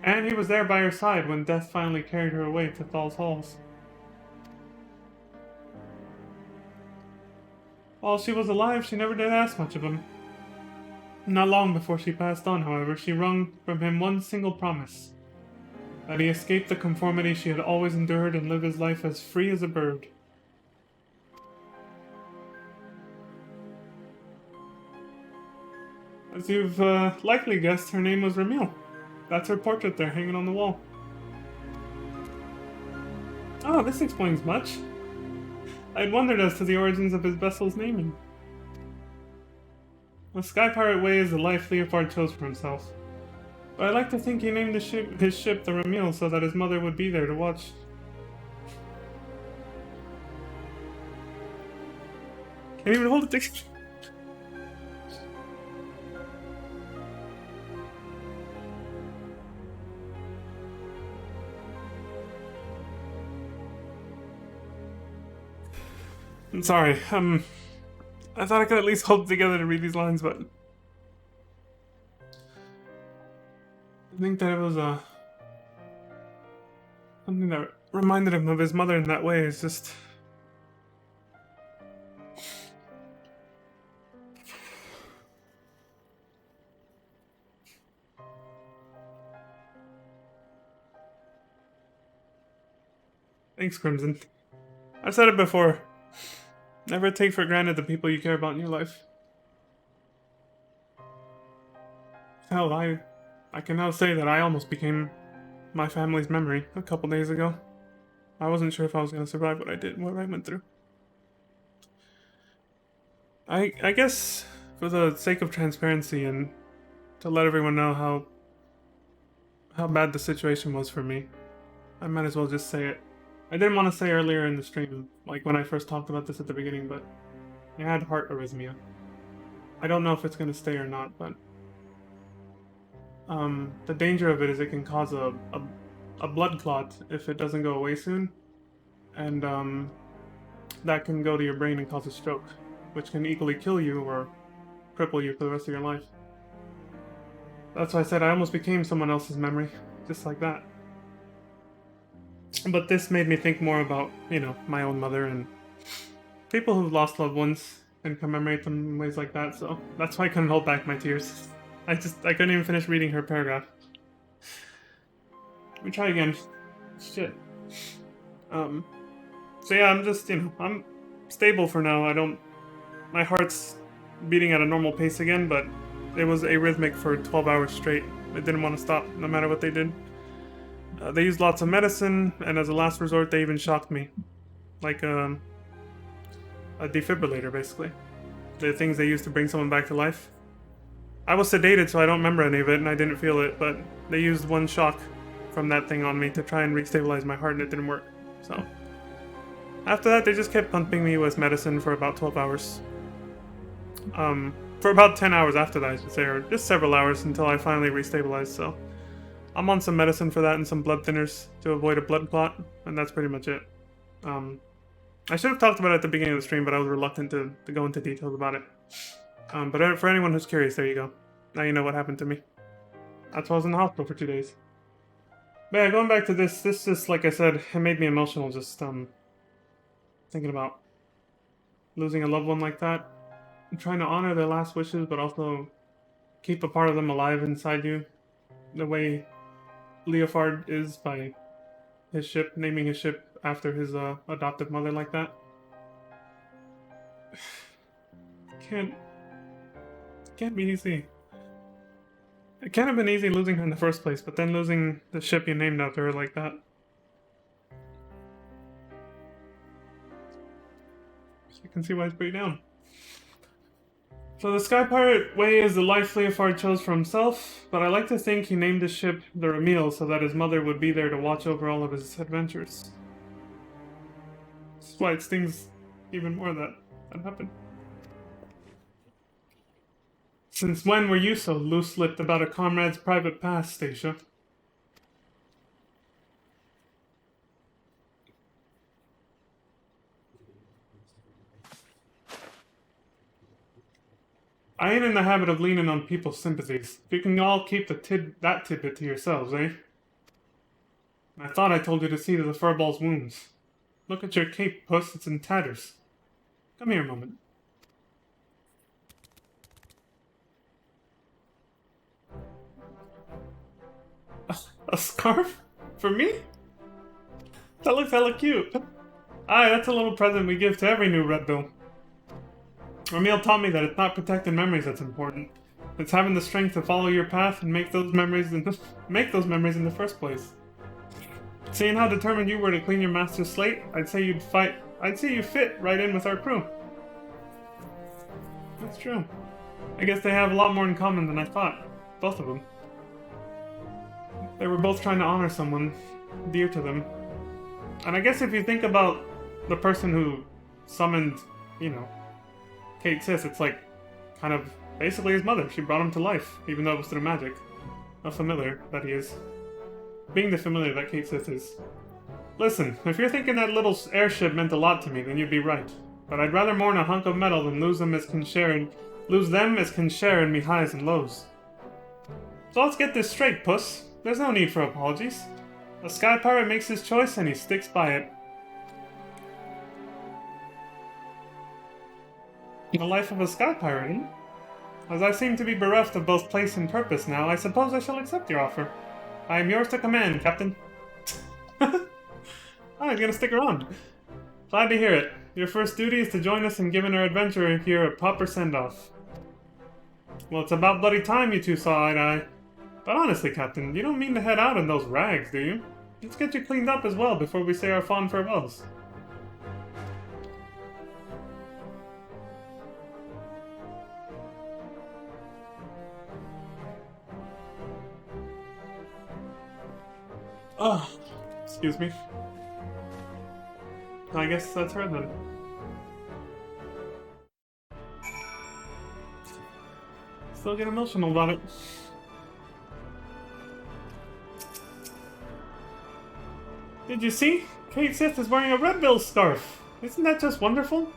And he was there by her side when death finally carried her away to Thal's halls. While she was alive, she never did ask much of him. Not long before she passed on, however, she wrung from him one single promise. That he escape the conformity she had always endured and live his life as free as a bird. As you've likely guessed, her name was Ramil. That's her portrait there, hanging on the wall. Oh, this explains much. I'd wondered as to the origins of his vessel's naming. The Sky Pirate Way is the life Leofard chose for himself. But I like to think he named his ship the Ramil so that his mother would be there to watch. Can't even hold it together. I'm sorry, I thought I could at least hold it together to read these lines, but I think that it was something that reminded him of his mother in that way. Is just thanks, Crimson. I've said it before. Never take for granted the people you care about in your life. Hell, I can now say that I almost became my family's memory a couple days ago. I wasn't sure if I was going to survive what I went through. I guess, for the sake of transparency and to let everyone know how bad the situation was for me, I might as well just say it. I didn't want to say earlier in the stream, like when I first talked about this at the beginning, but I had heart arrhythmia. I don't know if it's going to stay or not, but the danger of it is it can cause a blood clot if it doesn't go away soon, and that can go to your brain and cause a stroke, which can equally kill you or cripple you for the rest of your life. That's why I said I almost became someone else's memory, just like that. But this made me think more about, my own mother and people who've lost loved ones and commemorate them in ways like that, so that's why I couldn't hold back my tears. I couldn't even finish reading her paragraph. Let me try again. Shit. So yeah, I'm just, I'm stable for now. My heart's beating at a normal pace again, but it was arrhythmic for 12 hours straight. It didn't want to stop, no matter what they did. They used lots of medicine, and as a last resort, they even shocked me. Like a defibrillator, basically. The things they used to bring someone back to life. I was sedated, so I don't remember any of it, and I didn't feel it, but they used one shock from that thing on me to try and restabilize my heart, and it didn't work. So after that, they just kept pumping me with medicine for about 12 hours. For about 10 hours after that, I should say, or just several hours until I finally restabilized, so I'm on some medicine for that and some blood thinners to avoid a blood clot, and that's pretty much it. I should have talked about it at the beginning of the stream, but I was reluctant to go into details about it. But for anyone who's curious, there you go. Now you know what happened to me. That's why I was in the hospital for 2 days. But yeah, going back to this just, like I said, it made me emotional just thinking about losing a loved one like that. And trying to honor their last wishes, but also keep a part of them alive inside you. The way Leofard is by his ship, naming his ship after his adoptive mother like that. Can't be easy. It can't have been easy losing her in the first place, but then losing the ship you named after her like that. You can see why it's pretty down. So the Sky Pirate Way is the life Leofard chose for himself, but I like to think he named his ship the Ramil so that his mother would be there to watch over all of his adventures. That's why it stings even more that happened. Since when were you so loose-lipped about a comrade's private past, Stacia? I ain't in the habit of leaning on people's sympathies. You can all keep that tidbit to yourselves, eh? I thought I told you to see to the furball's wounds. Look at your cape, puss, it's in tatters. Come here a moment. A scarf? For me? That looks hella cute. Aye, that's a little present we give to every new Red Bill. Ramil taught me that it's not protecting memories that's important. It's having the strength to follow your path and make those memories in the first place. Seeing how determined you were to clean your master's slate, I'd say you'd fight I'd say you fit right in with our crew. That's true. I guess they have a lot more in common than I thought. Both of them. They were both trying to honor someone dear to them. And I guess if you think about the person who summoned, you know, Kate Sis, it's like kind of basically his mother. She brought him to life, even though it was through magic. A familiar that he is. Being the familiar that Kate Sis is. Listen, if you're thinking that little airship meant a lot to me, then you'd be right. But I'd rather mourn a hunk of metal than lose them as can share in me highs and lows. So let's get this straight, Puss. There's no need for apologies. A sky pirate makes his choice and he sticks by it. The life of a sky pirate, eh? As I seem to be bereft of both place and purpose now, I suppose I shall accept your offer. I am yours to command, Captain. Oh, he's gonna stick around. Glad to hear it. Your first duty is to join us in giving our adventure here a proper send-off. Well, it's about bloody time you two saw eye to eye. But honestly, Captain, you don't mean to head out in those rags, do you? Let's get you cleaned up as well before we say our fond farewells. Oh, excuse me. I guess that's her then. Still get emotional about it. Did you see? Kate Sith is wearing a Red Bill scarf. Isn't that just wonderful?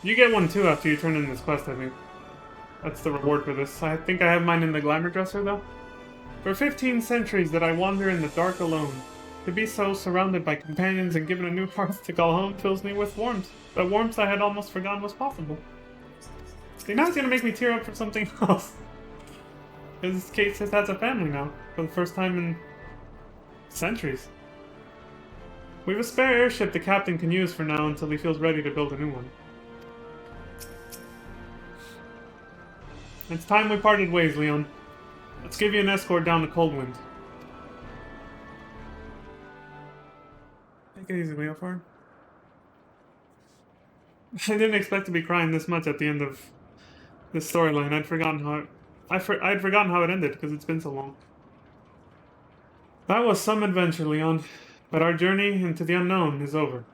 You get one too after you turn in this quest, I think. That's the reward for this. I think I have mine in the glamour dresser, though. For 15 centuries that I wander in the dark alone. To be so surrounded by companions and given a new hearth to call home fills me with warmth. The warmth I had almost forgotten was possible. See, now it's gonna make me tear up for something else. Because Kate Sith has a family now, for the first time in centuries. We have a spare airship the captain can use for now until he feels ready to build a new one. It's time we parted ways, Leon. Let's give you an escort down to Coldwind. Take it easy, Leofard. I didn't expect to be crying this much at the end of this storyline. I'd forgotten how it ended because it's been so long. That was some adventure, Leon. But our journey into the unknown is over.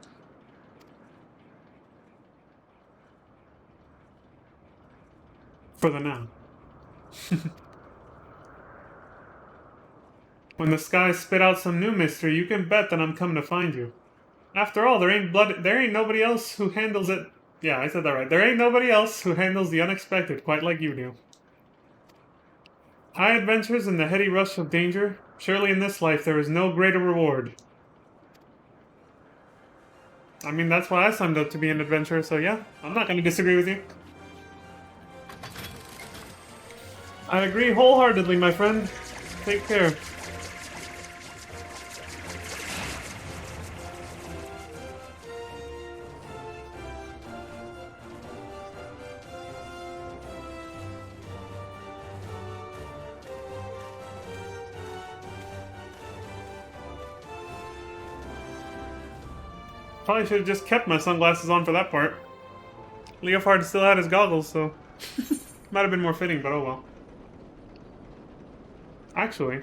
For the now. When the skies spit out some new mystery, you can bet that I'm coming to find you. After all, there ain't nobody else who handles it. Yeah, I said that right. There ain't nobody else who handles the unexpected quite like you do. High adventures and the heady rush of danger. Surely in this life there is no greater reward. I mean, that's why I signed up to be an adventurer, so yeah, I'm not going to disagree with you. I agree wholeheartedly, my friend. Take care. Probably should have just kept my sunglasses on for that part. Leofard still had his goggles, so might have been more fitting, but oh well. Actually,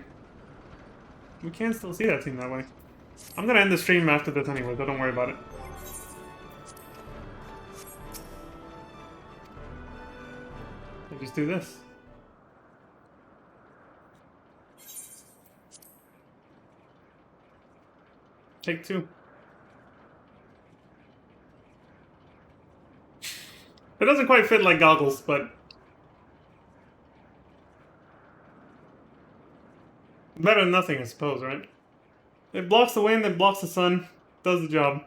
we can still see that scene that way. I'm gonna end the stream after this anyway, so don't worry about it. I'll just do this. Take two. It doesn't quite fit like goggles, but better than nothing, I suppose, right? It blocks the wind, it blocks the sun, does the job.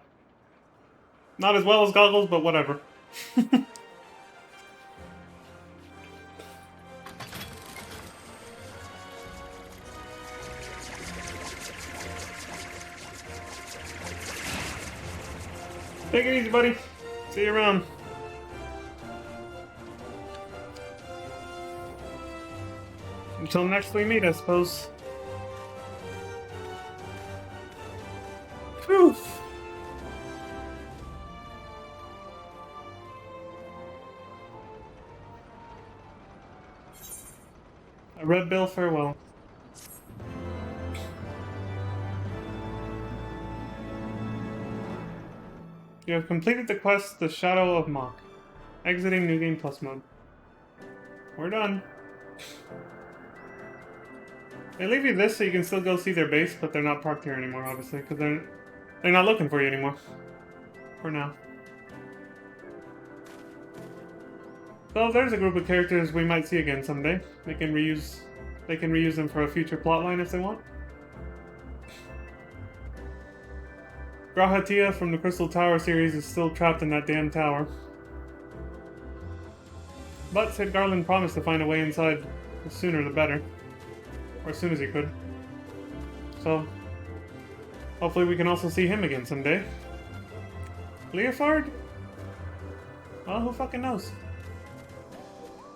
Not as well as goggles, but whatever. Take it easy, buddy. See you around. Until next we meet, I suppose. Whew. A red bill farewell. You have completed the quest, The Shadow of Mach. Exiting New Game Plus mode. We're done. They leave you this so you can still go see their base, but they're not parked here anymore, obviously, because they're not looking for you anymore. For now. So there's a group of characters we might see again someday. They can reuse them for a future plotline if they want. Grahatia from the Crystal Tower series is still trapped in that damn tower. But Sid Garland promised to find a way inside the sooner the better. Or as soon as he could. So, hopefully we can also see him again someday. Leofard? Well, who fucking knows?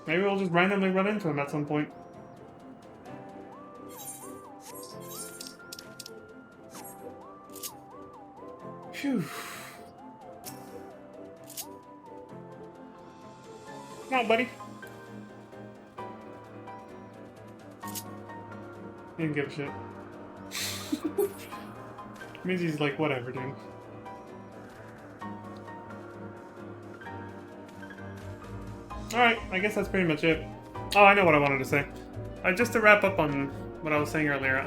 Maybe we'll just randomly run into him at some point. Phew. Come on, buddy. He didn't give a shit. Means he's like, whatever, dude. Alright, I guess that's pretty much it. Oh, I know what I wanted to say. Just to wrap up on what I was saying earlier,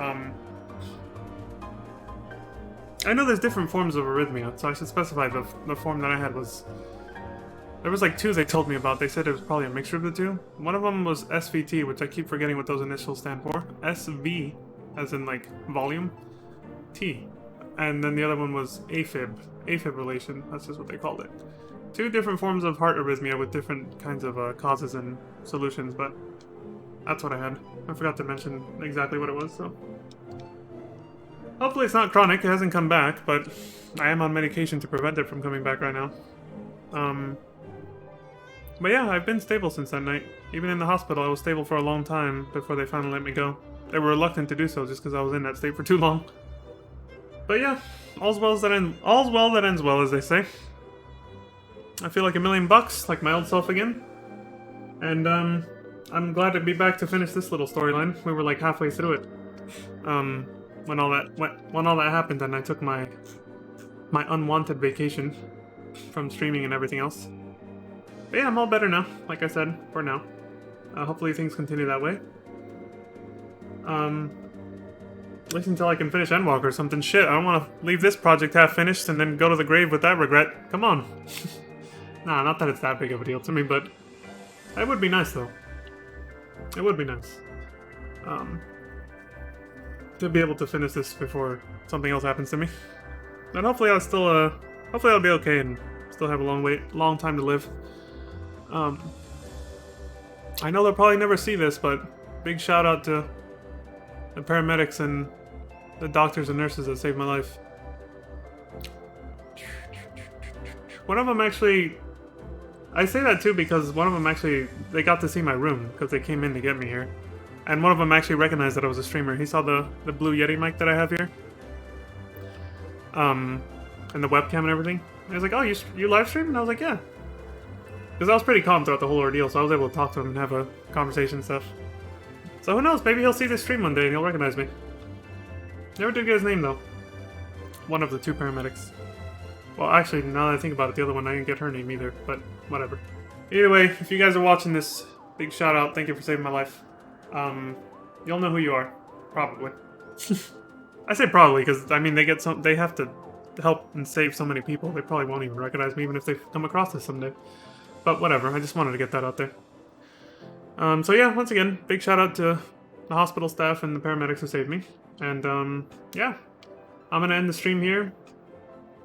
I know there's different forms of arrhythmia, so I should specify the form that I had was... There was like two they told me about. They said it was probably a mixture of the two. One of them was SVT, which I keep forgetting what those initials stand for. SV, as in like volume, T. And then the other one was AFib, afibrillation, that's just what they called it. Two different forms of heart arrhythmia with different kinds of causes and solutions, but that's what I had. I forgot to mention exactly what it was, so... Hopefully it's not chronic, it hasn't come back, but I am on medication to prevent it from coming back right now. But yeah, I've been stable since that night. Even in the hospital, I was stable for a long time before they finally let me go. They were reluctant to do so just because I was in that state for too long. But yeah, all's well that ends well, as they say. I feel like $1,000,000, like my old self again. And I'm glad to be back to finish this little storyline. We were like halfway through it. When all that happened, and I took my unwanted vacation from streaming and everything else. But yeah, I'm all better now, like I said, for now. Hopefully things continue that way. At least until I can finish Endwalker or something. Shit, I don't want to leave this project half finished and then go to the grave with that regret. Come on. Nah, not that it's that big of a deal to me, but it would be nice, though. It would be nice. To be able to finish this before something else happens to me. And hopefully I'll still, hopefully I'll be okay and still have a long time to live. I know they'll probably never see this, but big shout out to the paramedics and the doctors and nurses that saved my life. One of them actually... I say that too because one of them actually... They got to see my room because they came in to get me here. And one of them actually recognized that I was a streamer. He saw the blue Yeti mic that I have here. And the webcam and everything. And he was like, oh, you live stream? And I was like, yeah. Because I was pretty calm throughout the whole ordeal, so I was able to talk to him and have a conversation and stuff. So who knows, maybe he'll see this stream one day and he'll recognize me. Never did get his name, though. One of the two paramedics. Well, actually, now that I think about it, the other one, I didn't get her name either, but whatever. Either way, if you guys are watching this, big shout out, thank you for saving my life. You'll know who you are. Probably. I say probably, because, I mean, they have to help and save so many people, they probably won't even recognize me, even if they come across this someday. But whatever, I just wanted to get that out there. So yeah, once again, big shout out to the hospital staff and the paramedics who saved me. And, yeah. I'm gonna end the stream here.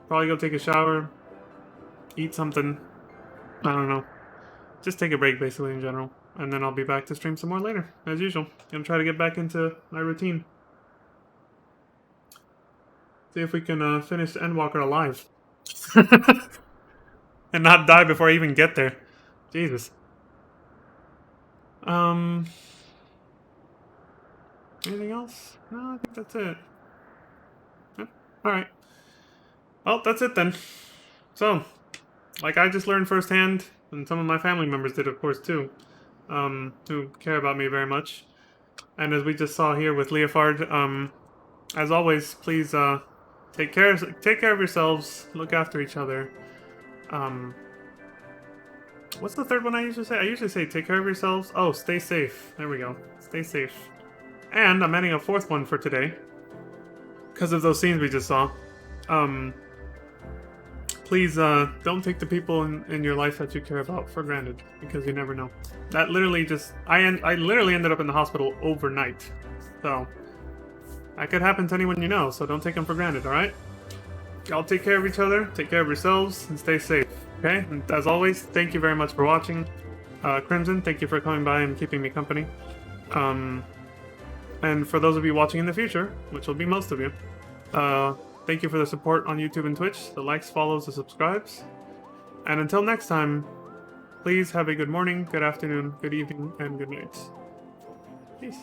Probably go take a shower. Eat something. I don't know. Just take a break, basically, in general. And then I'll be back to stream some more later, as usual. Gonna try to get back into my routine. See if we can, finish Endwalker alive. And not die before I even get there. Jesus. Anything else? No, I think that's it. Yep. Alright. Well, that's it then. So, like I just learned firsthand, and some of my family members did, of course, too, who care about me very much. And as we just saw here with Leofard, as always, please take care of yourselves. Look after each other. What's the third one I usually say? I usually say take care of yourselves. Oh, stay safe. There we go. Stay safe. And I'm adding a fourth one for today, because of those scenes we just saw. Please don't take the people in your life that you care about for granted, because you never know. That literally just... I literally ended up in the hospital overnight. So, that could happen to anyone you know, so don't take them for granted, alright? Y'all take care of each other, take care of yourselves, and stay safe, okay? And as always, thank you very much for watching. Crimson, thank you for coming by and keeping me company. And for those of you watching in the future, which will be most of you, thank you for the support on YouTube and Twitch, the likes, follows, the subscribes. And until next time, please have a good morning, good afternoon, good evening, and good night. Peace.